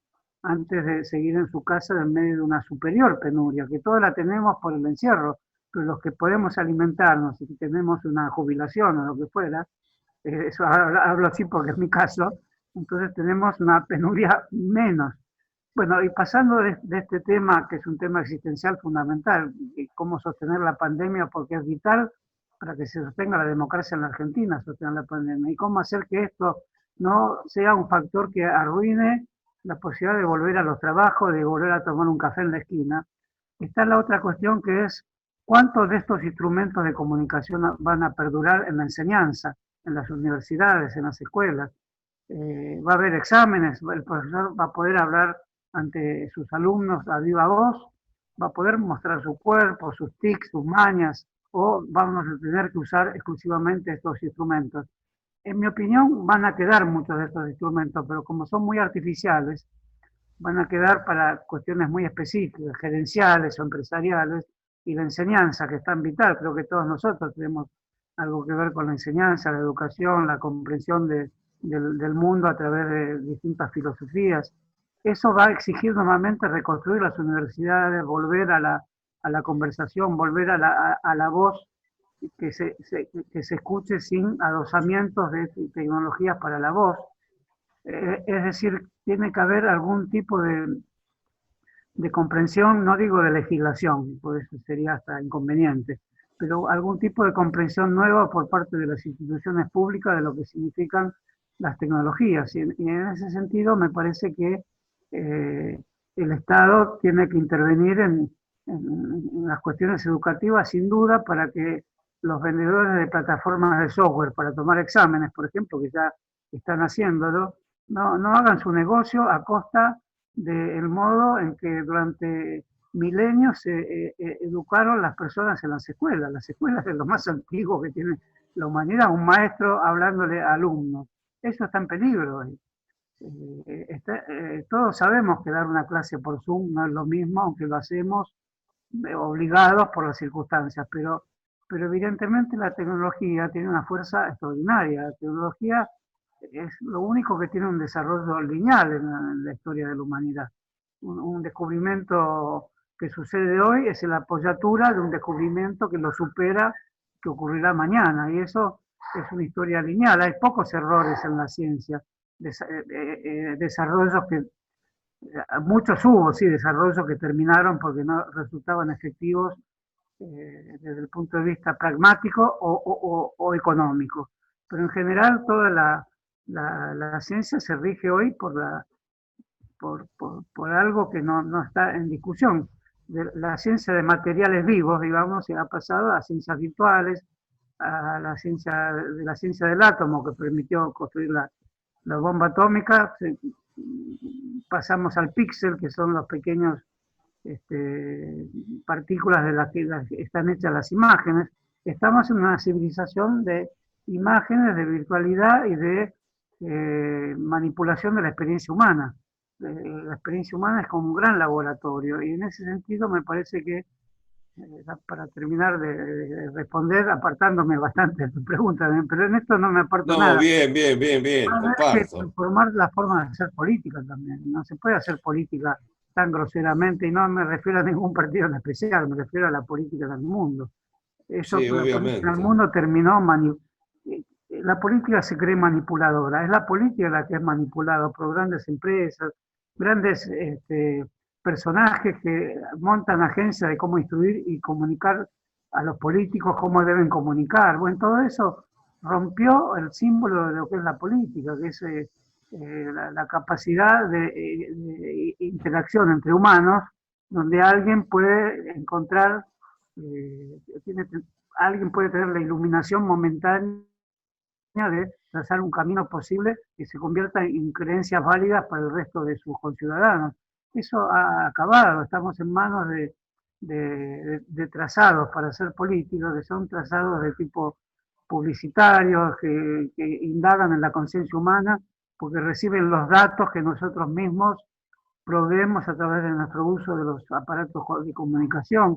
antes de seguir en su casa en medio de una superior penuria, que todos la tenemos por el encierro, pero los que podemos alimentarnos y que tenemos una jubilación o lo que fuera, eso hablo así porque es mi caso, entonces tenemos una penuria menos. Bueno, y pasando de este tema, que es un tema existencial fundamental, y cómo sostener la pandemia, porque es vital para que se sostenga la democracia en la Argentina, sostener la pandemia, y cómo hacer que esto no sea un factor que arruine la posibilidad de volver a los trabajos, de volver a tomar un café en la esquina. Está la otra cuestión, que es cuántos de estos instrumentos de comunicación van a perdurar en la enseñanza, en las universidades, en las escuelas. Va a haber exámenes, el profesor va a poder hablar ante sus alumnos a viva voz, va a poder mostrar su cuerpo, sus tics, sus mañas, o vamos a tener que usar exclusivamente estos instrumentos. En mi opinión, van a quedar muchos de estos instrumentos, pero como son muy artificiales, van a quedar para cuestiones muy específicas, gerenciales o empresariales, y la enseñanza, que es tan vital. Creo que todos nosotros tenemos algo que ver con la enseñanza, la educación, la comprensión del mundo a través de distintas filosofías. Eso va a exigir normalmente reconstruir las universidades, volver a la conversación, volver a la voz que se escuche sin adosamientos de tecnologías para la voz. Es decir, tiene que haber algún tipo de comprensión, no digo de legislación, pues eso sería hasta inconveniente, pero algún tipo de comprensión nueva por parte de las instituciones públicas de lo que significan las tecnologías. Y en ese sentido me parece que el Estado tiene que intervenir en las cuestiones educativas, sin duda, para que los vendedores de plataformas de software para tomar exámenes, por ejemplo, que ya están haciéndolo, no hagan su negocio a costa del modo en que durante milenios se educaron las personas en las escuelas. Las escuelas es lo más antiguo que tiene la humanidad, un maestro hablándole a alumnos. Eso está en peligro. Todos sabemos que dar una clase por Zoom no es lo mismo, aunque lo hacemos obligados por las circunstancias, pero evidentemente la tecnología tiene una fuerza extraordinaria. La tecnología es lo único que tiene un desarrollo lineal en la historia de la humanidad. Un descubrimiento que sucede hoy es la apoyatura de un descubrimiento que lo supera, que ocurrirá mañana, y eso es una historia lineal. Hay pocos errores en la ciencia, desarrollos que, muchos hubo, sí, desarrollos que terminaron porque no resultaban efectivos desde el punto de vista pragmático o económico. Pero en general toda la ciencia se rige hoy por algo que no está en discusión. La ciencia de materiales vivos, digamos, se ha pasado a ciencias virtuales, a la ciencia del átomo, que permitió construir la bomba atómica. Pasamos al píxel, que son los pequeños partículas de las que están hechas las imágenes. Estamos en una civilización de imágenes, de virtualidad y de manipulación de la experiencia humana. La experiencia humana es como un gran laboratorio, y en ese sentido me parece que, para terminar de responder, apartándome bastante de tu pregunta, pero en esto no me aparto nada. No, bien, Hay que comparto. transformar la forma de hacer política también. No se puede hacer política tan groseramente, y no me refiero a ningún partido en especial, me refiero a la política del mundo. Eso, Sí, la política obviamente. del mundo terminó la política se cree manipuladora, es la política la que es manipulada por grandes empresas, grandes personajes que montan agencias de cómo instruir y comunicar a los políticos cómo deben comunicar. Bueno, todo eso rompió el símbolo de lo que es la política, que es la capacidad de interacción entre humanos, donde alguien puede encontrar, alguien puede tener la iluminación momentánea de trazar un camino posible que se convierta en creencias válidas para el resto de sus conciudadanos. Eso ha acabado, estamos en manos de trazados para hacer políticos, que son trazados de tipo publicitarios, que indagan en la conciencia humana, porque reciben los datos que nosotros mismos proveemos a través de nuestro uso de los aparatos de comunicación.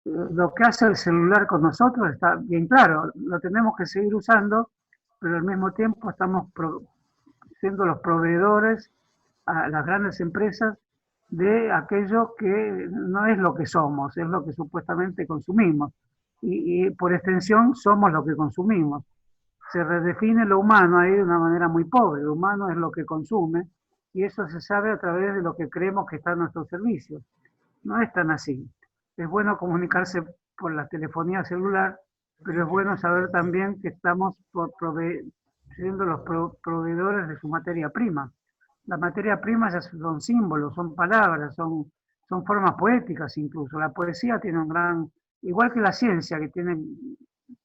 lo que hace el celular con nosotros está bien claro, lo tenemos que seguir usando, pero al mismo tiempo estamos siendo los proveedores a las grandes empresas de aquello que no es lo que somos, es lo que supuestamente consumimos. Y por extensión somos lo que consumimos. Se redefine lo humano ahí de una manera muy pobre. Lo humano es lo que consume y eso se sabe a través de lo que creemos que está a nuestro servicio. No es tan así. Es bueno comunicarse por la telefonía celular, pero es bueno saber también que estamos siendo los proveedores de su materia prima. La materia prima ya son símbolos, son palabras, son formas poéticas incluso. La poesía tiene un gran, igual que la ciencia, que tiene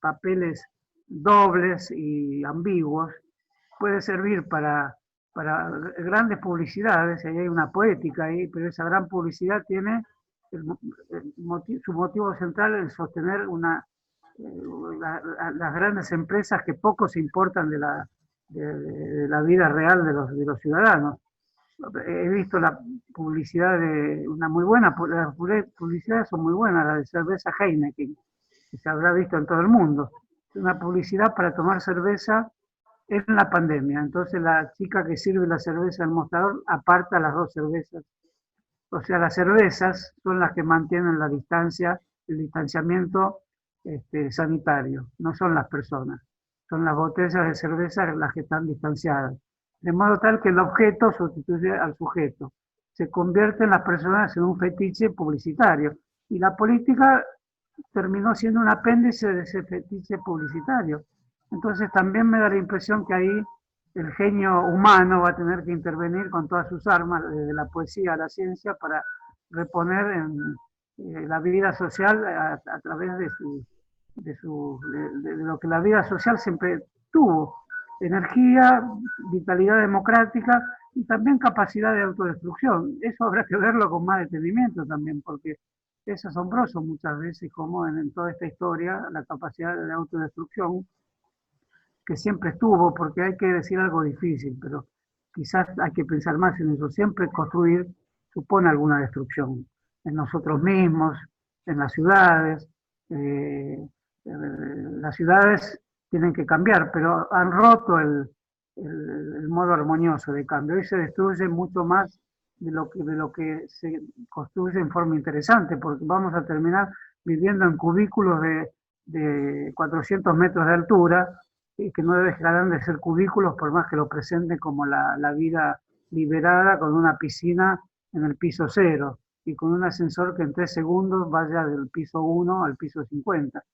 papeles dobles y ambiguos, puede servir para grandes publicidades, y ahí hay una poética ahí, pero esa gran publicidad tiene su motivo central en sostener las grandes empresas que poco se importan de la vida real de los ciudadanos. He visto la publicidad de una muy buena, las publicidades son muy buenas, la de cerveza Heineken, que se habrá visto en todo el mundo. Es una publicidad para tomar cerveza en la pandemia. Entonces la chica que sirve la cerveza al mostrador aparta las dos cervezas. O sea, las cervezas son las que mantienen la distancia, el distanciamiento sanitario, no son las personas. Son las botellas de cerveza las que están distanciadas. De modo tal que el objeto sustituye al sujeto. Se convierten las personas en un fetiche publicitario. Y la política terminó siendo un apéndice de ese fetiche publicitario. Entonces también me da la impresión que ahí el genio humano va a tener que intervenir con todas sus armas, desde la poesía a la ciencia, para reponer en la vida social a través de lo que la vida social siempre tuvo: energía, vitalidad democrática y también capacidad de autodestrucción. Eso habrá que verlo con más detenimiento también, porque es asombroso muchas veces como en toda esta historia la capacidad de autodestrucción, que siempre estuvo, porque hay que decir algo difícil, pero quizás hay que pensar más en eso. Siempre construir supone alguna destrucción en nosotros mismos, en las ciudades. Las ciudades tienen que cambiar, pero han roto el modo armonioso de cambio. Hoy se destruye mucho más de lo que se construye en forma interesante, porque vamos a terminar viviendo en cubículos de 400 metros de altura, y que no dejarán de ser cubículos por más que lo presenten como la vida liberada, con una piscina en el piso 0 y con un ascensor que en 3 segundos vaya del piso 1 al piso 50.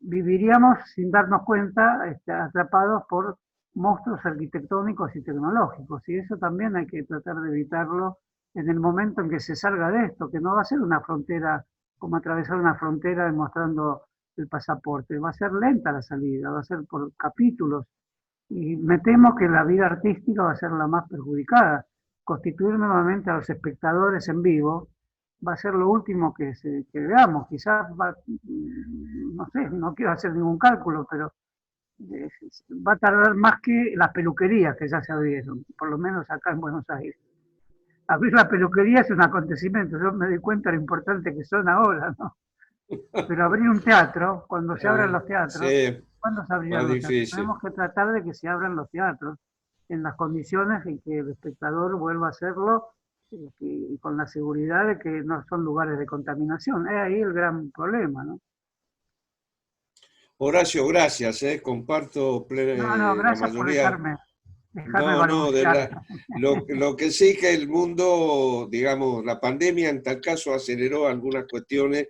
Viviríamos sin darnos cuenta, atrapados por monstruos arquitectónicos y tecnológicos, y eso también hay que tratar de evitarlo en el momento en que se salga de esto, que no va a ser una frontera como atravesar una frontera demostrando el pasaporte, va a ser lenta la salida, va a ser por capítulos, y me temo que la vida artística va a ser la más perjudicada. Constituir nuevamente a los espectadores en vivo va a ser lo último que veamos. Quizás no sé, no quiero hacer ningún cálculo, pero va a tardar más que las peluquerías que ya se abrieron, por lo menos acá en Buenos Aires. Abrir la peluquería es un acontecimiento, yo me doy cuenta de lo importante que son ahora, ¿no? Pero abrir un teatro, cuando se abran los teatros, sí, ¿cuándo se abrirán los teatros? Tenemos que tratar de que se abran los teatros en las condiciones en que el espectador vuelva a hacerlo, y con la seguridad de que no son lugares de contaminación. Es ahí el gran problema, ¿no? Horacio, gracias, comparto gracias la mayoría. Dejarme lo que sí que el mundo, digamos, la pandemia en tal caso aceleró algunas cuestiones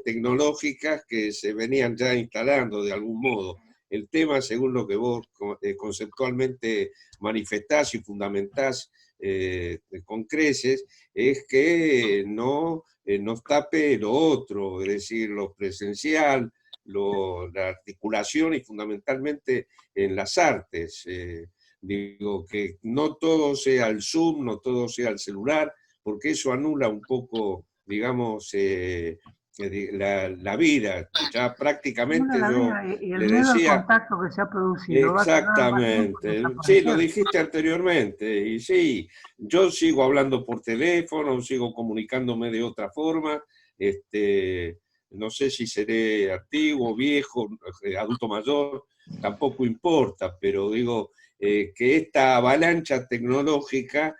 tecnológicas que se venían ya instalando de algún modo. El tema, según lo que vos conceptualmente manifestás y fundamentás con creces, es que no nos tape lo otro, es decir, lo presencial, la articulación y fundamentalmente en las artes. Digo, que no todo sea el Zoom, no todo sea el celular, porque eso anula un poco, digamos, la vida. Ya prácticamente yo y el le miedo decía... al contacto que se ha producido. Exactamente, sí, lo dijiste anteriormente, y sí, yo sigo hablando por teléfono, sigo comunicándome de otra forma, no sé si seré antiguo, viejo, adulto mayor, tampoco importa, pero digo que esta avalancha tecnológica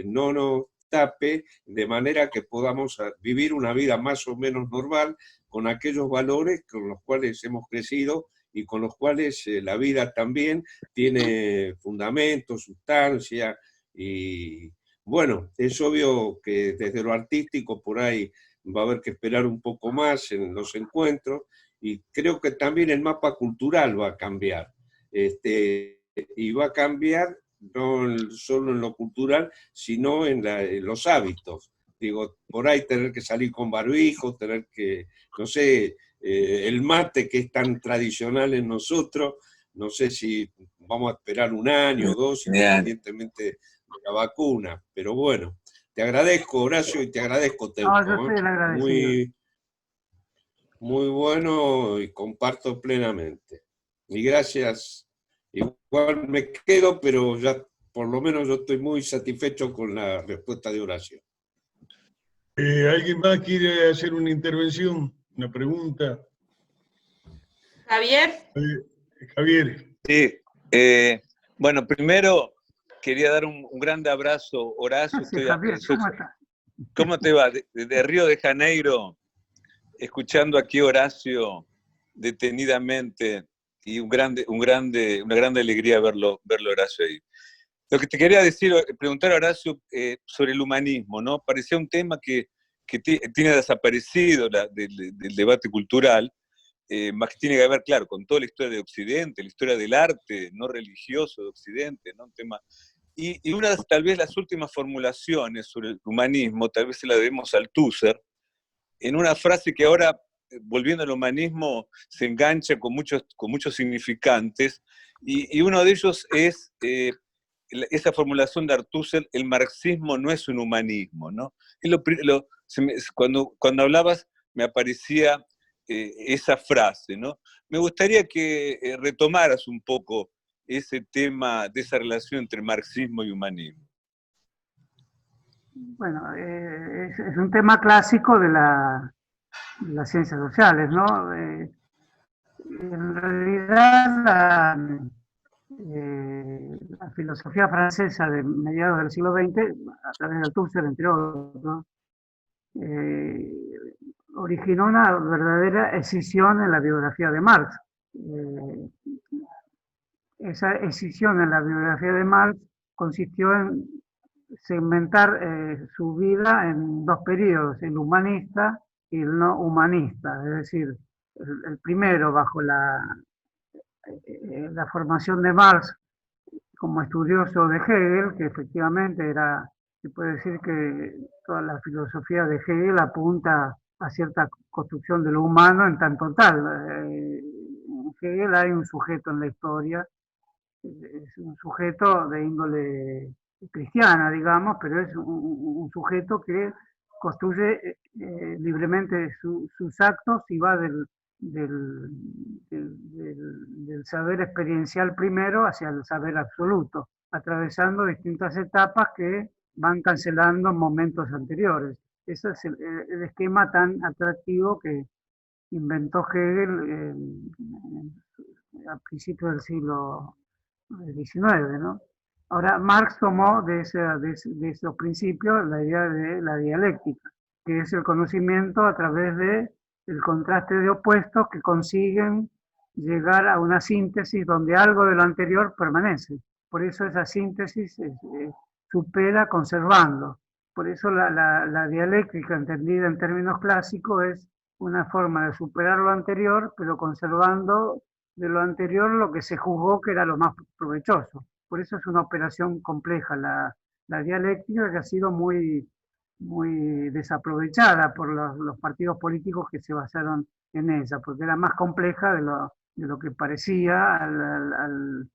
no nos tape, de manera que podamos vivir una vida más o menos normal con aquellos valores con los cuales hemos crecido y con los cuales la vida también tiene fundamento, sustancia, y bueno, es obvio que desde lo artístico por ahí va a haber que esperar un poco más en los encuentros, y creo que también el mapa cultural va a cambiar, y va a cambiar no solo en lo cultural, sino en los hábitos. Digo, por ahí tener que salir con barbijo, tener que, no sé, el mate que es tan tradicional en nosotros, no sé si vamos a esperar un año o dos, independientemente de la vacuna, pero bueno, te agradezco, Horacio, y te agradezco, Teuco. No, yo soy el agradecido. Muy bueno y comparto plenamente. Y gracias. Igual me quedo, pero ya por lo menos yo estoy muy satisfecho con la respuesta de Horacio. ¿Alguien más quiere hacer una intervención? ¿Una pregunta? Javier. Javier. Sí. Bueno, primero quería dar un grande abrazo, Horacio. Sí, Javier, ¿cómo estás? ¿Cómo te va? De Río de Janeiro, escuchando aquí a Horacio detenidamente, y una grande alegría verlo Horacio ahí. Lo que te quería decir, preguntar a Horacio sobre el humanismo, ¿no? Parecía un tema que tiene desaparecido del debate cultural, más que tiene que ver, claro, con toda la historia de Occidente, la historia del arte no religioso de Occidente, ¿no? Un tema. Y una, tal vez las últimas formulaciones sobre el humanismo, tal vez se la debemos al Althusser, en una frase que ahora, volviendo al humanismo, se engancha con muchos significantes, y uno de ellos es esa formulación de Althusser: el marxismo no es un humanismo, ¿no? Cuando hablabas me aparecía esa frase, ¿no? Me gustaría que retomaras un poco ese tema de esa relación entre marxismo y humanismo. Bueno, es un tema clásico de las ciencias sociales, ¿no? En realidad, la filosofía francesa de mediados del siglo XX, a través de Althusser, entre otros, originó una verdadera escisión en la biografía de Marx. Esa escisión en la biografía de Marx consistió en segmentar su vida en dos periodos: el humanista y el no humanista. Es decir, el primero bajo la formación de Marx como estudioso de Hegel, que efectivamente se puede decir que toda la filosofía de Hegel apunta a cierta construcción de lo humano en tanto tal. En Hegel hay un sujeto en la historia, es un sujeto de índole cristiana, digamos, pero es un sujeto que construye libremente sus actos y va del saber experiencial primero hacia el saber absoluto, atravesando distintas etapas que van cancelando momentos anteriores. Ese es el esquema tan atractivo que inventó Hegel a principios del siglo XIX, ¿no? Ahora, Marx tomó de esos principios la idea de la dialéctica, que es el conocimiento a través del contraste de opuestos que consiguen llegar a una síntesis donde algo de lo anterior permanece. Por eso esa síntesis supera conservando. Por eso la dialéctica, entendida en términos clásicos, es una forma de superar lo anterior, pero conservando de lo anterior lo que se juzgó que era lo más provechoso. Por eso es una operación compleja la dialéctica, que ha sido muy desaprovechada por los partidos políticos que se basaron en ella, porque era más compleja de lo que parecía al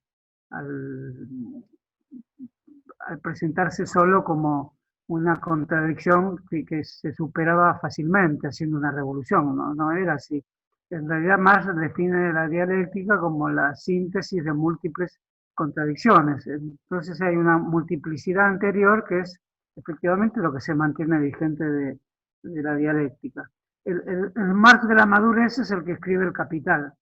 presentarse solo como una contradicción que se superaba fácilmente haciendo una revolución. No era así. En realidad Marx define la dialéctica como la síntesis de múltiples contradicciones. Entonces hay una multiplicidad anterior que es efectivamente lo que se mantiene vigente de la dialéctica. El Marx de la madurez es el que escribe El Capital.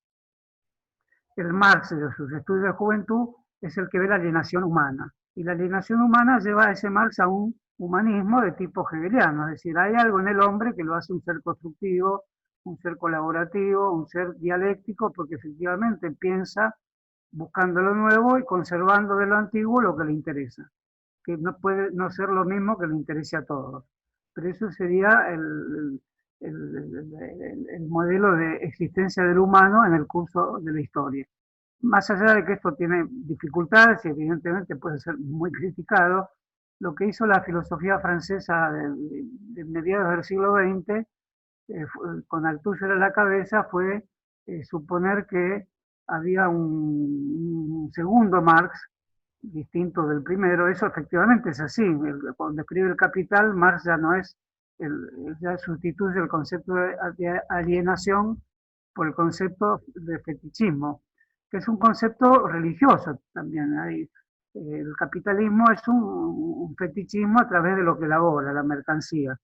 El Marx de sus estudios de juventud es el que ve la alienación humana. Y la alienación humana lleva a ese Marx a un humanismo de tipo hegeliano, es decir, hay algo en el hombre que lo hace un ser constructivo, un ser colaborativo, un ser dialéctico, porque efectivamente piensa buscando lo nuevo y conservando de lo antiguo lo que le interesa, que no puede no ser lo mismo que le interese a todos. Pero eso sería el modelo de existencia del humano en el curso de la historia. Más allá de que esto tiene dificultades y evidentemente puede ser muy criticado, lo que hizo la filosofía francesa de mediados del siglo XX, con Althusser a la cabeza, fue suponer que había un segundo Marx, distinto del primero. Eso efectivamente es así. Cuando escribe El Capital, Marx ya no es, ya sustituye el concepto de alienación por el concepto de fetichismo, que es un concepto religioso también. El capitalismo es un fetichismo a través de lo que elabora, la mercancía.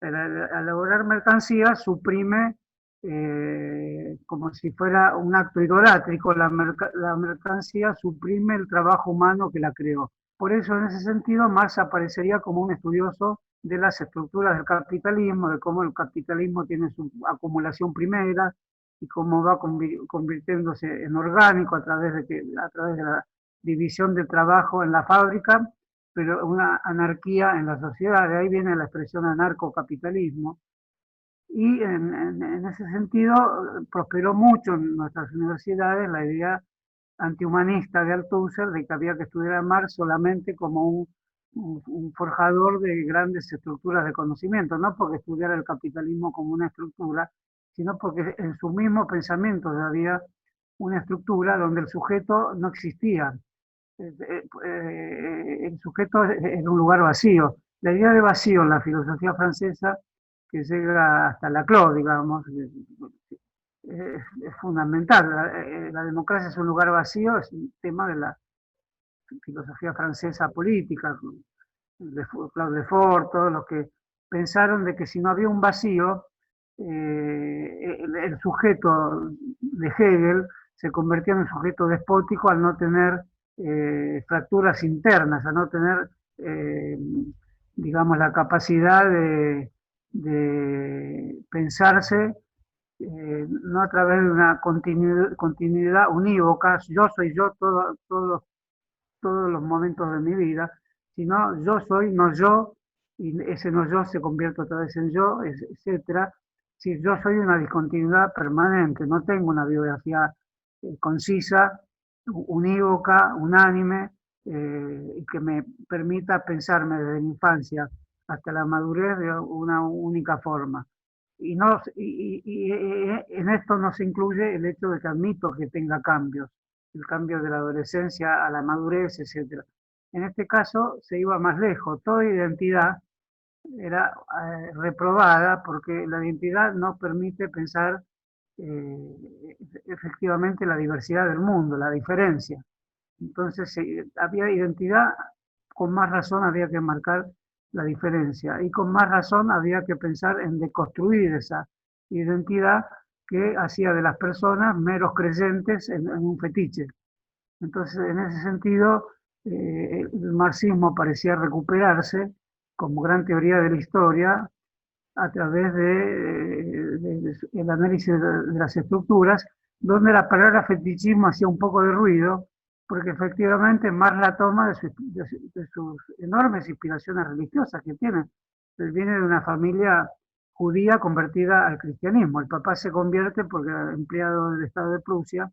Al elaborar mercancía suprime, como si fuera un acto idolátrico, la mercancía suprime el trabajo humano que la creó. Por eso, en ese sentido, Marx aparecería como un estudioso de las estructuras del capitalismo, de cómo el capitalismo tiene su acumulación primera y cómo va convirtiéndose en orgánico a través de la división del trabajo en la fábrica, pero una anarquía en la sociedad. De ahí viene la expresión anarcocapitalismo. Y en ese sentido prosperó mucho en nuestras universidades la idea antihumanista de Althusser de que había que estudiar a Marx solamente como un forjador de grandes estructuras de conocimiento, no porque estudiara el capitalismo como una estructura, sino porque en su mismo pensamiento había una estructura donde el sujeto no existía. El sujeto era un lugar vacío. La idea de vacío en la filosofía francesa, que llega hasta Laclau, digamos, es fundamental. La democracia es un lugar vacío, es un tema de la filosofía francesa política, de Claude Lefort, todos los que pensaron de que si no había un vacío, el sujeto de Hegel se convertía en un sujeto despótico al no tener fracturas internas, a no tener, digamos, la capacidad de pensarse no a través de una continuidad unívoca, yo soy yo todos los momentos de mi vida, sino yo soy, no yo, y ese no yo se convierte otra vez en yo, etcétera. Si yo soy una discontinuidad permanente, no tengo una biografía concisa, unívoca, unánime, y que me permita pensarme desde la infancia hasta la madurez de una única forma. Y en esto no se incluye el hecho de que admito que tenga cambios, el cambio de la adolescencia a la madurez, etc. En este caso se iba más lejos, toda identidad era reprobada porque la identidad no permite pensar efectivamente la diversidad del mundo, la diferencia. Entonces había identidad, con más razón había que marcar la diferencia y con más razón había que pensar en deconstruir esa identidad que hacía de las personas meros creyentes en un fetiche. Entonces, en ese sentido, el marxismo parecía recuperarse como gran teoría de la historia a través del análisis de las estructuras, donde la palabra fetichismo hacía un poco de ruido, porque efectivamente Marx la toma de sus enormes inspiraciones religiosas que tiene. Él viene de una familia judía convertida al cristianismo. El papá se convierte porque era empleado del Estado de Prusia,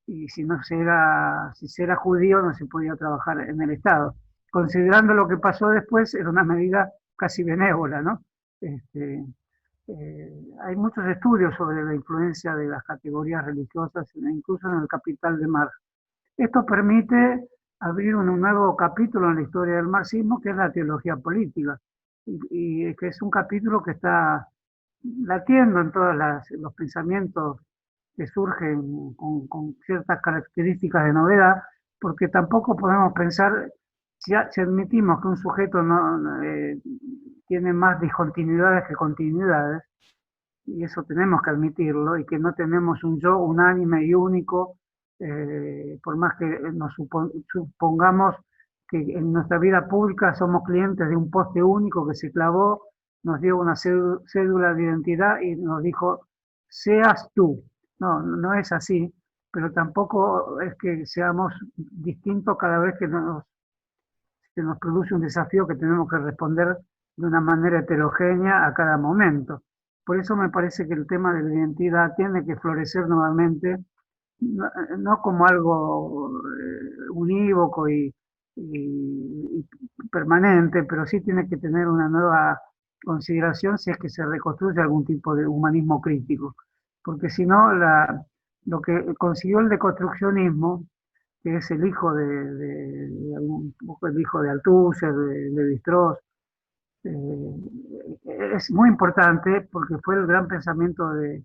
y si se era judío no se podía trabajar en el Estado. Considerando lo que pasó después, era una medida casi benévola, ¿no? Hay muchos estudios sobre la influencia de las categorías religiosas, incluso en El Capital de Marx. Esto permite abrir un nuevo capítulo en la historia del marxismo, que es la teología política, y que es un capítulo que está latiendo en todos los pensamientos que surgen con ciertas características de novedad, porque tampoco podemos pensar, si admitimos que un sujeto tiene más discontinuidades que continuidades, y eso tenemos que admitirlo, y que no tenemos un yo unánime y único, por más que nos supongamos que en nuestra vida pública somos clientes de un poste único que se clavó, nos dio una cédula de identidad y nos dijo, seas tú. No, no es así, pero tampoco es que seamos distintos cada vez que nos produce un desafío que tenemos que responder de una manera heterogénea a cada momento. Por eso me parece que el tema de la identidad tiene que florecer nuevamente, no como algo unívoco y permanente, pero sí tiene que tener una nueva consideración si es que se reconstruye algún tipo de humanismo crítico. Porque si no, lo que consiguió el deconstruccionismo, que es el hijo un poco el hijo de Althusser, de Lévi-Strauss, es muy importante porque fue el gran pensamiento de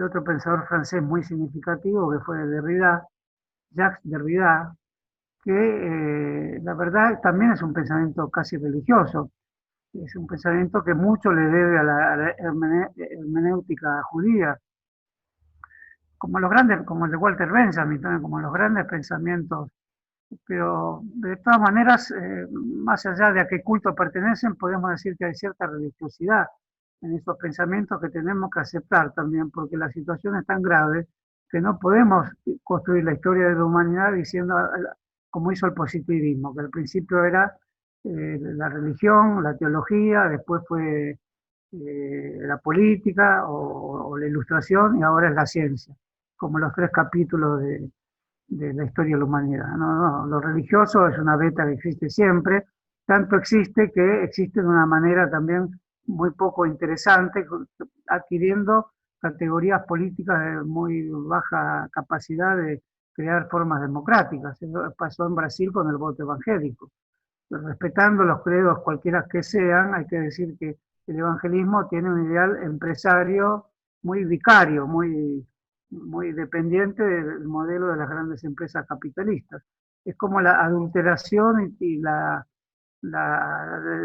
otro pensador francés muy significativo, que fue Derrida, Jacques Derrida, que la verdad también es un pensamiento casi religioso, es un pensamiento que mucho le debe a la hermenéutica judía, como el de Walter Benjamin, también, como los grandes pensamientos. Pero de todas maneras, más allá de a qué culto pertenecen, podemos decir que hay cierta religiosidad en estos pensamientos que tenemos que aceptar también, porque la situación es tan grave que no podemos construir la historia de la humanidad diciendo, como hizo el positivismo, que al principio era la religión, la teología, después fue la política o la ilustración, y ahora es la ciencia, como los 3 capítulos de la historia de la humanidad. No, lo religioso es una beta que existe siempre, tanto existe que existe de una manera también muy poco interesante, adquiriendo categorías políticas de muy baja capacidad de crear formas democráticas. Eso pasó en Brasil con el voto evangélico. Pero respetando los credos cualquiera que sean, hay que decir que el evangelismo tiene un ideal empresario muy vicario, muy dependiente del modelo de las grandes empresas capitalistas. Es como la adulteración y la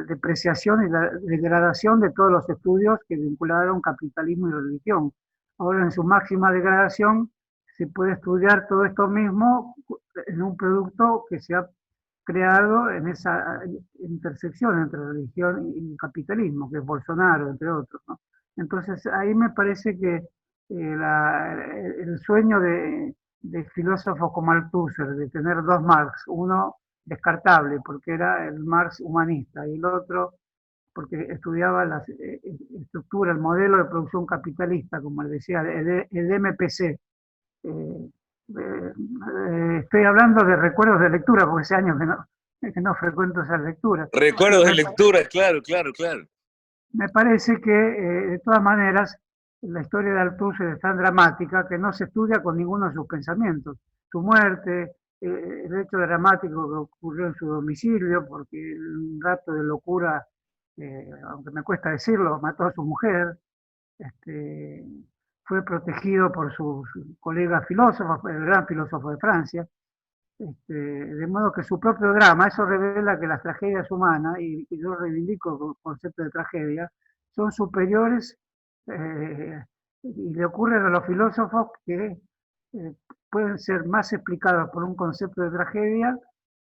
depreciación y la degradación de todos los estudios que vincularon capitalismo y religión. Ahora, en su máxima degradación, se puede estudiar todo esto mismo en un producto que se ha creado en esa intersección entre religión y capitalismo, que es Bolsonaro, entre otros, ¿no? Entonces, ahí me parece que el sueño de filósofos como Althusser, de tener 2 Marx, uno descartable porque era el Marx humanista y el otro porque estudiaba la estructura, el modelo de producción capitalista, como decía, el MPC. Estoy hablando de recuerdos de lectura, porque hace años que no frecuento esas lecturas. Recuerdos de lectura, claro. Me parece que, de todas maneras, la historia de Althusser es tan dramática que no se estudia con ninguno de sus pensamientos. Su muerte, el hecho dramático que ocurrió en su domicilio, porque un rato de locura, aunque me cuesta decirlo, mató a su mujer, fue protegido por sus colegas filósofos, el gran filósofo de Francia, de modo que su propio drama, eso revela que las tragedias humanas, y yo reivindico el concepto de tragedia, son superiores y le ocurren a los filósofos que pueden ser más explicados por un concepto de tragedia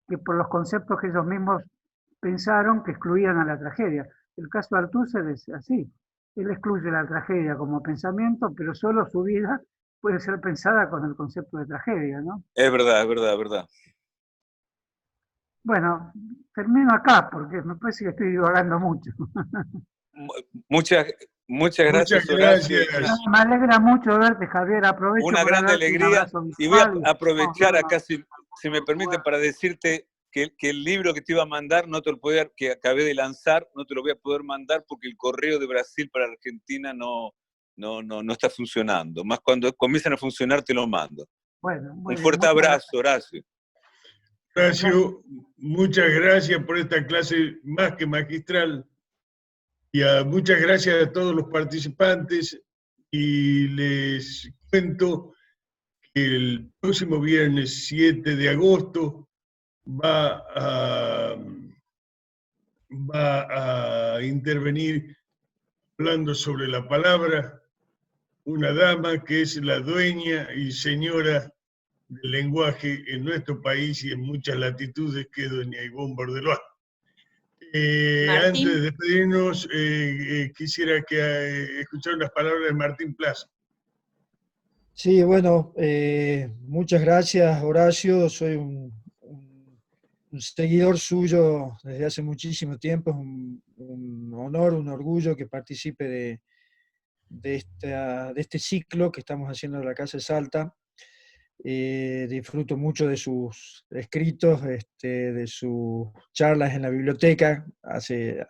que por los conceptos que ellos mismos pensaron que excluían a la tragedia. El caso de Althusser es así. Él excluye la tragedia como pensamiento, pero solo su vida puede ser pensada con el concepto de tragedia, ¿no? Es verdad. Bueno, termino acá porque me parece que estoy divagando mucho. Muchas gracias, Horacio. Me alegra mucho verte, Javier. Aprovecho una gran alegría. Y voy a aprovechar acá, si me permite, para decirte que el libro que te iba a mandar, que acabé de lanzar, no te lo voy a poder mandar porque el correo de Brasil para Argentina no está funcionando. Más cuando comiencen a funcionar te lo mando. Bueno, un fuerte abrazo, Horacio. Horacio, muchas gracias por esta clase más que magistral. Y muchas gracias a todos los participantes. Y les cuento que el próximo viernes 7 de agosto va a va a intervenir hablando sobre la palabra una dama que es la dueña y señora del lenguaje en nuestro país y en muchas latitudes, que es doña Ivonne Bordelois. Antes de despedirnos, quisiera escuchar unas palabras de Martín Plaza. Sí, bueno, muchas gracias, Horacio. Soy un seguidor suyo desde hace muchísimo tiempo. Es un honor, un orgullo que participe de este ciclo que estamos haciendo en la Casa de Salta. Disfruto mucho de sus escritos, de sus charlas en la biblioteca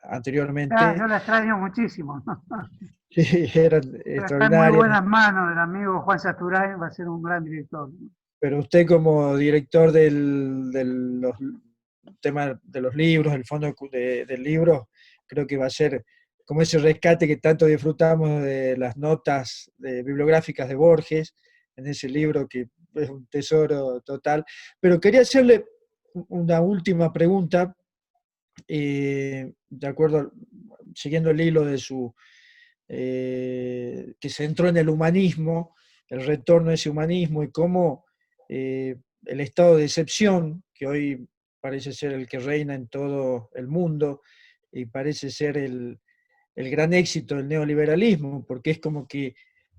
anteriormente. Yo la extraño muchísimo. Sí, eran Está en muy extraordinarias. buenas manos el amigo Juan Sasturain, va a ser un gran director. Pero usted como director de los temas de los libros, el fondo del libro, creo que va a ser como ese rescate que tanto disfrutamos de las notas bibliográficas de Borges, en ese libro que es un tesoro total. Pero quería hacerle una última pregunta, de acuerdo, siguiendo el hilo de que se entró en el humanismo, el retorno a ese humanismo y cómo el estado de excepción, que hoy parece ser el que reina en todo el mundo y parece ser el gran éxito del neoliberalismo, porque es como que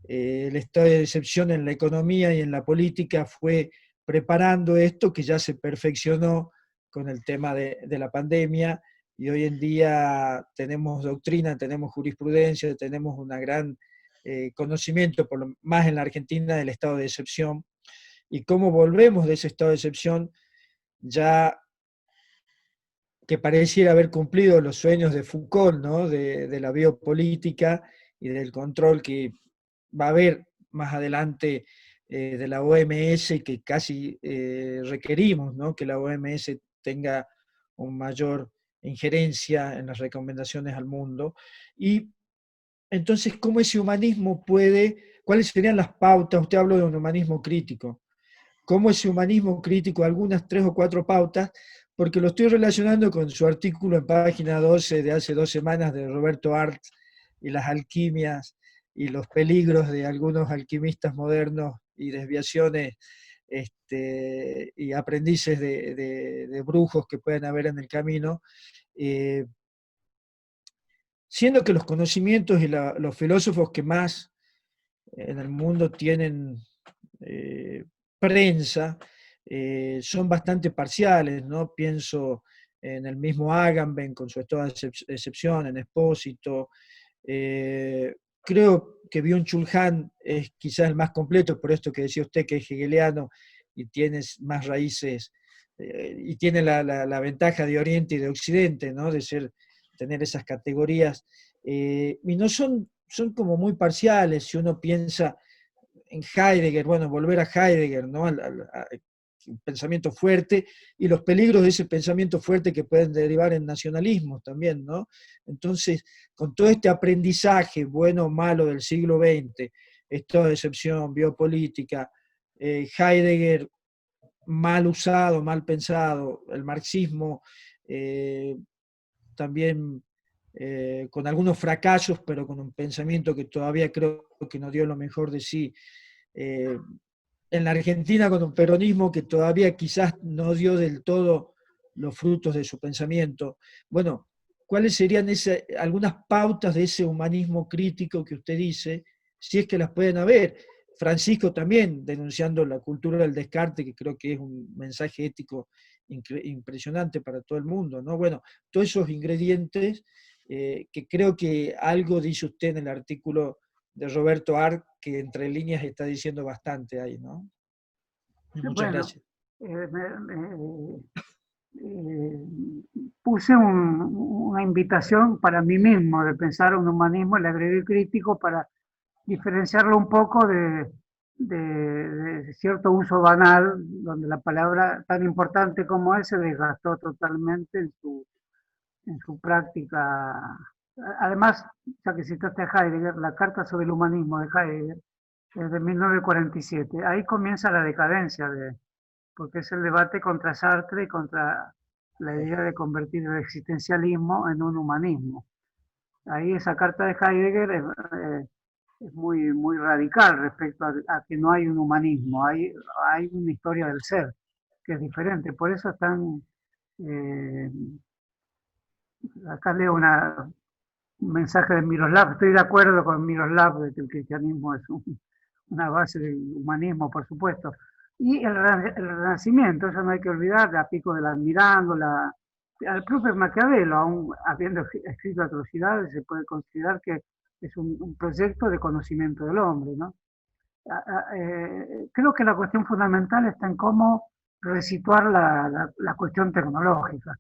el estado de excepción en la economía y en la política fue preparando esto que ya se perfeccionó con el tema de la pandemia, y hoy en día tenemos doctrina, tenemos jurisprudencia, tenemos un gran conocimiento, por lo más en la Argentina, del estado de excepción, y cómo volvemos de ese estado de excepción ya que pareciera haber cumplido los sueños de Foucault, ¿no? de la biopolítica y del control que va a haber más adelante de la OMS, que casi requerimos, ¿no? Que la OMS tenga una mayor injerencia en las recomendaciones al mundo. Y entonces, ¿cómo ese humanismo cuáles serían las pautas? Usted habló de un humanismo crítico. ¿Cómo ese humanismo crítico, algunas 3 o 4 pautas, porque lo estoy relacionando con su artículo en página 12 de hace 2 semanas de Roberto Arlt y las alquimias y los peligros de algunos alquimistas modernos y desviaciones y aprendices de brujos que pueden haber en el camino, siendo que los conocimientos y los filósofos que más en el mundo tienen prensa son bastante parciales, ¿no? Pienso en el mismo Agamben con su estado de excepción, en Espósito. Creo que Byung-Chul Han es quizás el más completo, por esto que decía usted que es hegeliano y tiene más raíces, y tiene la ventaja de Oriente y de Occidente, ¿no? De tener esas categorías, y no son como muy parciales. Si uno piensa en Heidegger, bueno, volver a Heidegger, ¿no? Al pensamiento fuerte y los peligros de ese pensamiento fuerte que pueden derivar en nacionalismos también, ¿no? Entonces, con todo este aprendizaje bueno o malo del siglo XX, estado de excepción, biopolítica, Heidegger mal usado, mal pensado, el marxismo también con algunos fracasos, pero con un pensamiento que todavía creo que no dio lo mejor de sí. En la Argentina con un peronismo que todavía quizás no dio del todo los frutos de su pensamiento. Bueno, ¿cuáles serían algunas pautas de ese humanismo crítico que usted dice, si es que las pueden haber? Francisco también denunciando la cultura del descarte, que creo que es un mensaje ético impresionante para todo el mundo, ¿no? Bueno, todos esos ingredientes que creo que algo dice usted en el artículo de Roberto Arlt, que entre líneas está diciendo bastante ahí, ¿no? Muchas gracias. Puse una invitación para mí mismo de pensar un humanismo, le agregué crítico para diferenciarlo un poco de cierto uso banal, donde la palabra tan importante como él se desgastó totalmente en su práctica. Además, ya que citaste a Heidegger, la Carta sobre el Humanismo de Heidegger es de 1947. Ahí comienza la decadencia, porque es el debate contra Sartre y contra la idea de convertir el existencialismo en un humanismo. Ahí esa carta de Heidegger es muy, muy radical respecto a que no hay un humanismo, hay una historia del ser que es diferente. Por eso están, acá leo un mensaje de Miroslav, estoy de acuerdo con Miroslav de que el cristianismo es una base del humanismo, por supuesto. Y el Renacimiento, eso no hay que olvidar, a Pico de la Mirandola, al propio Maquiavelo, aún habiendo escrito atrocidades, se puede considerar que es un proyecto de conocimiento del hombre, ¿no? Creo que la cuestión fundamental está en cómo resituar la cuestión tecnológica.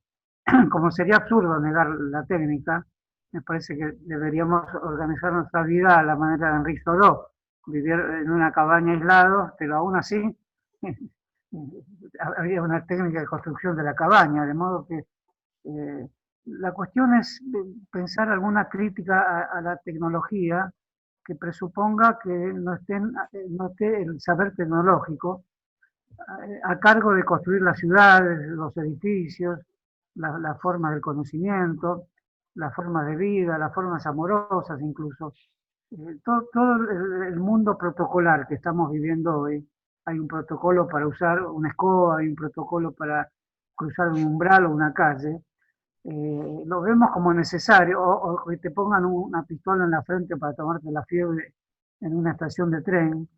Como sería absurdo negar la técnica, me parece que deberíamos organizar nuestra vida a la manera de Henri Thoreau, vivir en una cabaña aislados, pero aún así había una técnica de construcción de la cabaña, de modo que la cuestión es pensar alguna crítica a la tecnología que presuponga que no esté el saber tecnológico a cargo de construir las ciudades, los edificios, la forma del conocimiento, las formas de vida, las formas amorosas incluso. Todo el mundo protocolar que estamos viviendo hoy. Hay un protocolo para usar una escoba, hay un protocolo para cruzar un umbral o una calle. Lo vemos como necesario, o que te pongan una pistola en la frente para tomarte la fiebre en una estación de tren.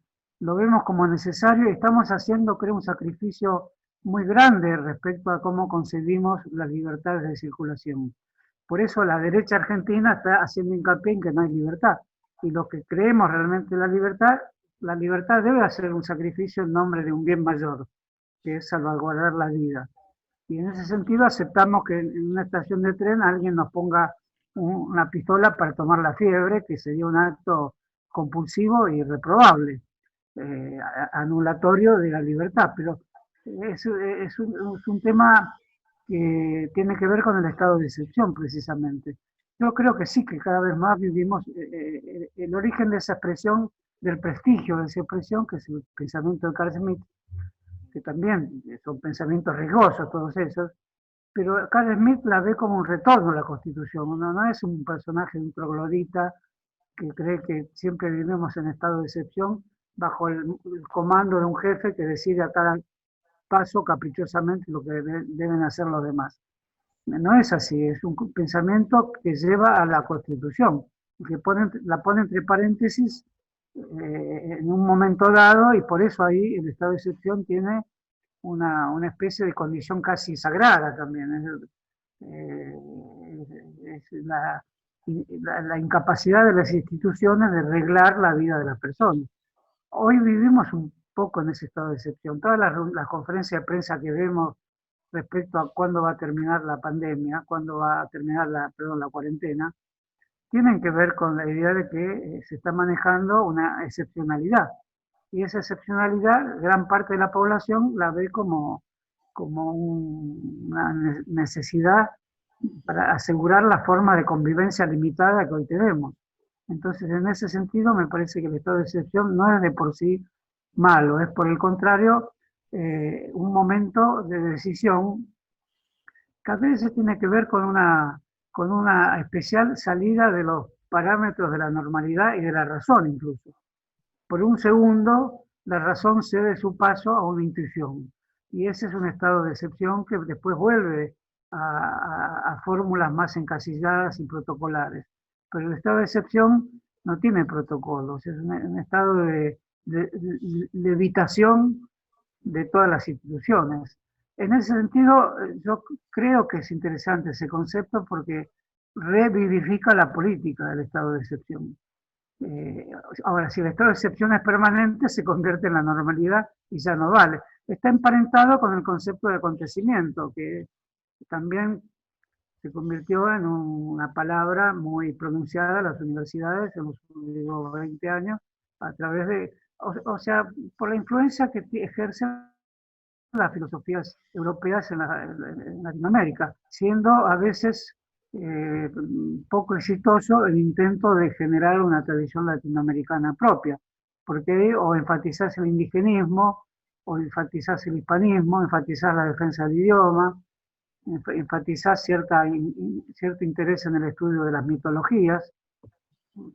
Lo vemos como necesario y estamos haciendo, creo, un sacrificio muy grande respecto a cómo concebimos las libertades de circulación. Por eso la derecha argentina está haciendo hincapié en que no hay libertad. Y los que creemos realmente en la libertad debe hacer un sacrificio en nombre de un bien mayor, que es salvaguardar la vida. Y en ese sentido aceptamos que en una estación de tren alguien nos ponga una pistola para tomar la fiebre, que sería un acto compulsivo y reprobable, anulatorio de la libertad. Pero es un tema que tiene que ver con el estado de excepción, precisamente. Yo creo que sí, que cada vez más vivimos el origen de esa expresión, del prestigio de esa expresión, que es el pensamiento de Carl Schmitt, que también son pensamientos riesgosos todos esos, pero Carl Schmitt la ve como un retorno a la Constitución. No es un personaje, un troglodita que cree que siempre vivimos en estado de excepción bajo el comando de un jefe que decide a cada paso caprichosamente lo que deben hacer los demás. No es así, es un pensamiento que lleva a la Constitución, que la pone entre paréntesis en un momento dado, y por eso ahí el estado de excepción tiene una especie de condición casi sagrada también. Es la incapacidad de las instituciones de reglar la vida de las personas. Hoy vivimos un poco en ese estado de excepción. Todas las conferencias de prensa que vemos respecto a cuándo va a terminar la pandemia, cuándo va a terminar la cuarentena, tienen que ver con la idea de que se está manejando una excepcionalidad. Y esa excepcionalidad, gran parte de la población la ve como una necesidad para asegurar la forma de convivencia limitada que hoy tenemos. Entonces, en ese sentido, me parece que el estado de excepción no es de por sí malo, es por el contrario un momento de decisión que a veces tiene que ver con una especial salida de los parámetros de la normalidad y de la razón incluso. Por un segundo, la razón cede su paso a una intuición. Y ese es un estado de excepción que después vuelve a fórmulas más encasilladas y protocolares. Pero el estado de excepción no tiene protocolos, es un estado de evitación de todas las instituciones. En ese sentido, yo creo que es interesante ese concepto porque revivifica la política del estado de excepción. Ahora, si el estado de excepción es permanente, se convierte en la normalidad y ya no vale. Está emparentado con el concepto de acontecimiento, que también se convirtió en una palabra muy pronunciada en las universidades en los últimos 20 años, a través de, o sea, por la influencia que ejercen las filosofías europeas en Latinoamérica, siendo a veces poco exitoso el intento de generar una tradición latinoamericana propia, porque o enfatizarse el indigenismo, o enfatizarse el hispanismo, enfatizar la defensa del idioma, enfatizar cierto interés en el estudio de las mitologías,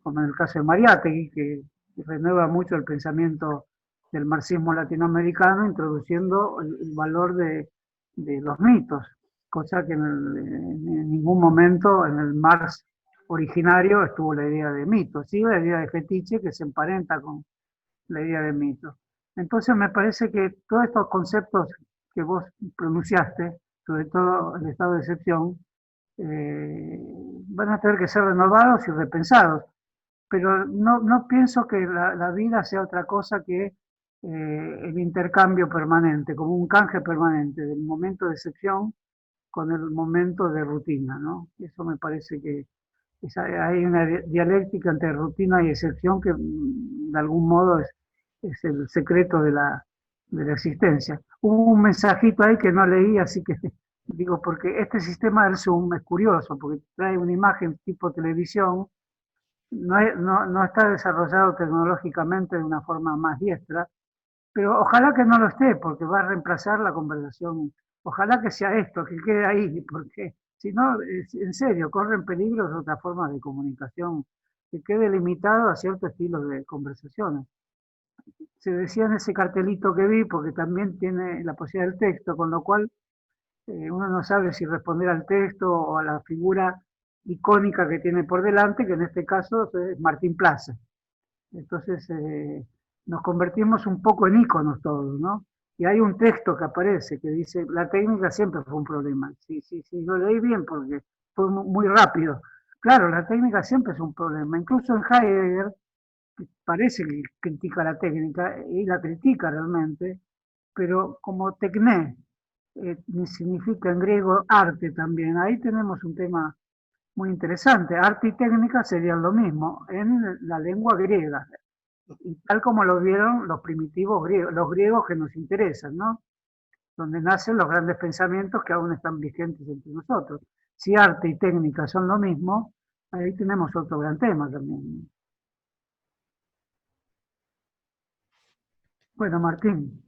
como en el caso de Mariátegui, que renueva mucho el pensamiento del marxismo latinoamericano, introduciendo el valor de los mitos, cosa que en ningún momento en el Marx originario estuvo la idea de mito, sí la idea de fetiche que se emparenta con la idea de mito. Entonces me parece que todos estos conceptos que vos pronunciaste, sobre todo el estado de excepción, van a tener que ser renovados y repensados. Pero no pienso que la vida sea otra cosa que el intercambio permanente, como un canje permanente del momento de excepción con el momento de rutina, ¿no? Eso me parece que hay una dialéctica entre rutina y excepción que de algún modo es el secreto de la existencia. Hubo un mensajito ahí que no leí, así que digo, porque este sistema del Zoom es curioso, porque trae una imagen tipo televisión, no está desarrollado tecnológicamente de una forma más diestra, pero ojalá que no lo esté, porque va a reemplazar la conversación. Ojalá que sea esto, que quede ahí, porque si no, en serio, corren peligros de otras formas de comunicación, que quede limitado a ciertos estilos de conversaciones. Se decía en ese cartelito que vi, porque también tiene la posibilidad del texto, con lo cual uno no sabe si responder al texto o a la figura icónica que tiene por delante, que en este caso es Martín Plaza. Entonces nos convertimos un poco en íconos todos, ¿no? Y hay un texto que aparece que dice, la técnica siempre fue un problema. Sí, lo leí bien porque fue muy rápido. Claro, la técnica siempre es un problema. Incluso en Heidegger, parece que critica la técnica, y la critica realmente, pero como tecné significa en griego arte también, ahí tenemos un tema muy interesante. Arte y técnica serían lo mismo en la lengua griega, y tal como lo vieron los primitivos griegos, los griegos que nos interesan, ¿no? Donde nacen los grandes pensamientos que aún están vigentes entre nosotros. Si arte y técnica son lo mismo, ahí tenemos otro gran tema también. Bueno, Martín,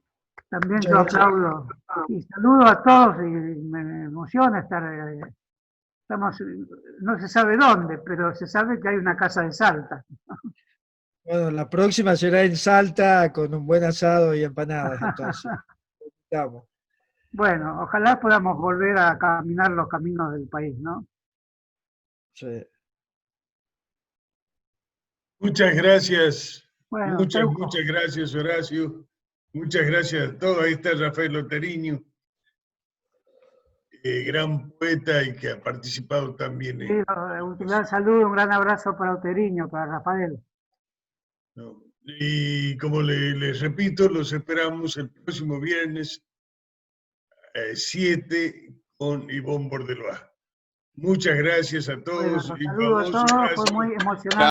también yo aplaudo y saludo a todos y me emociona estar... Estamos, no se sabe dónde, pero se sabe que hay una casa de Salta. Bueno, la próxima será en Salta con un buen asado y empanadas, entonces. Estamos. Bueno, ojalá podamos volver a caminar los caminos del país, ¿no? Sí. Muchas gracias. Bueno, muchas gracias, Horacio. Muchas gracias a todos. Ahí está Rafael Oteriño, gran poeta y que ha participado también. Sí, un gran saludo, un gran abrazo para Oteriño, para Rafael. No. Y como les repito, los esperamos el próximo viernes 7 con Ivonne Bordelois. Muchas gracias a todos. Bueno, saludos a todos, fue muy emocionante.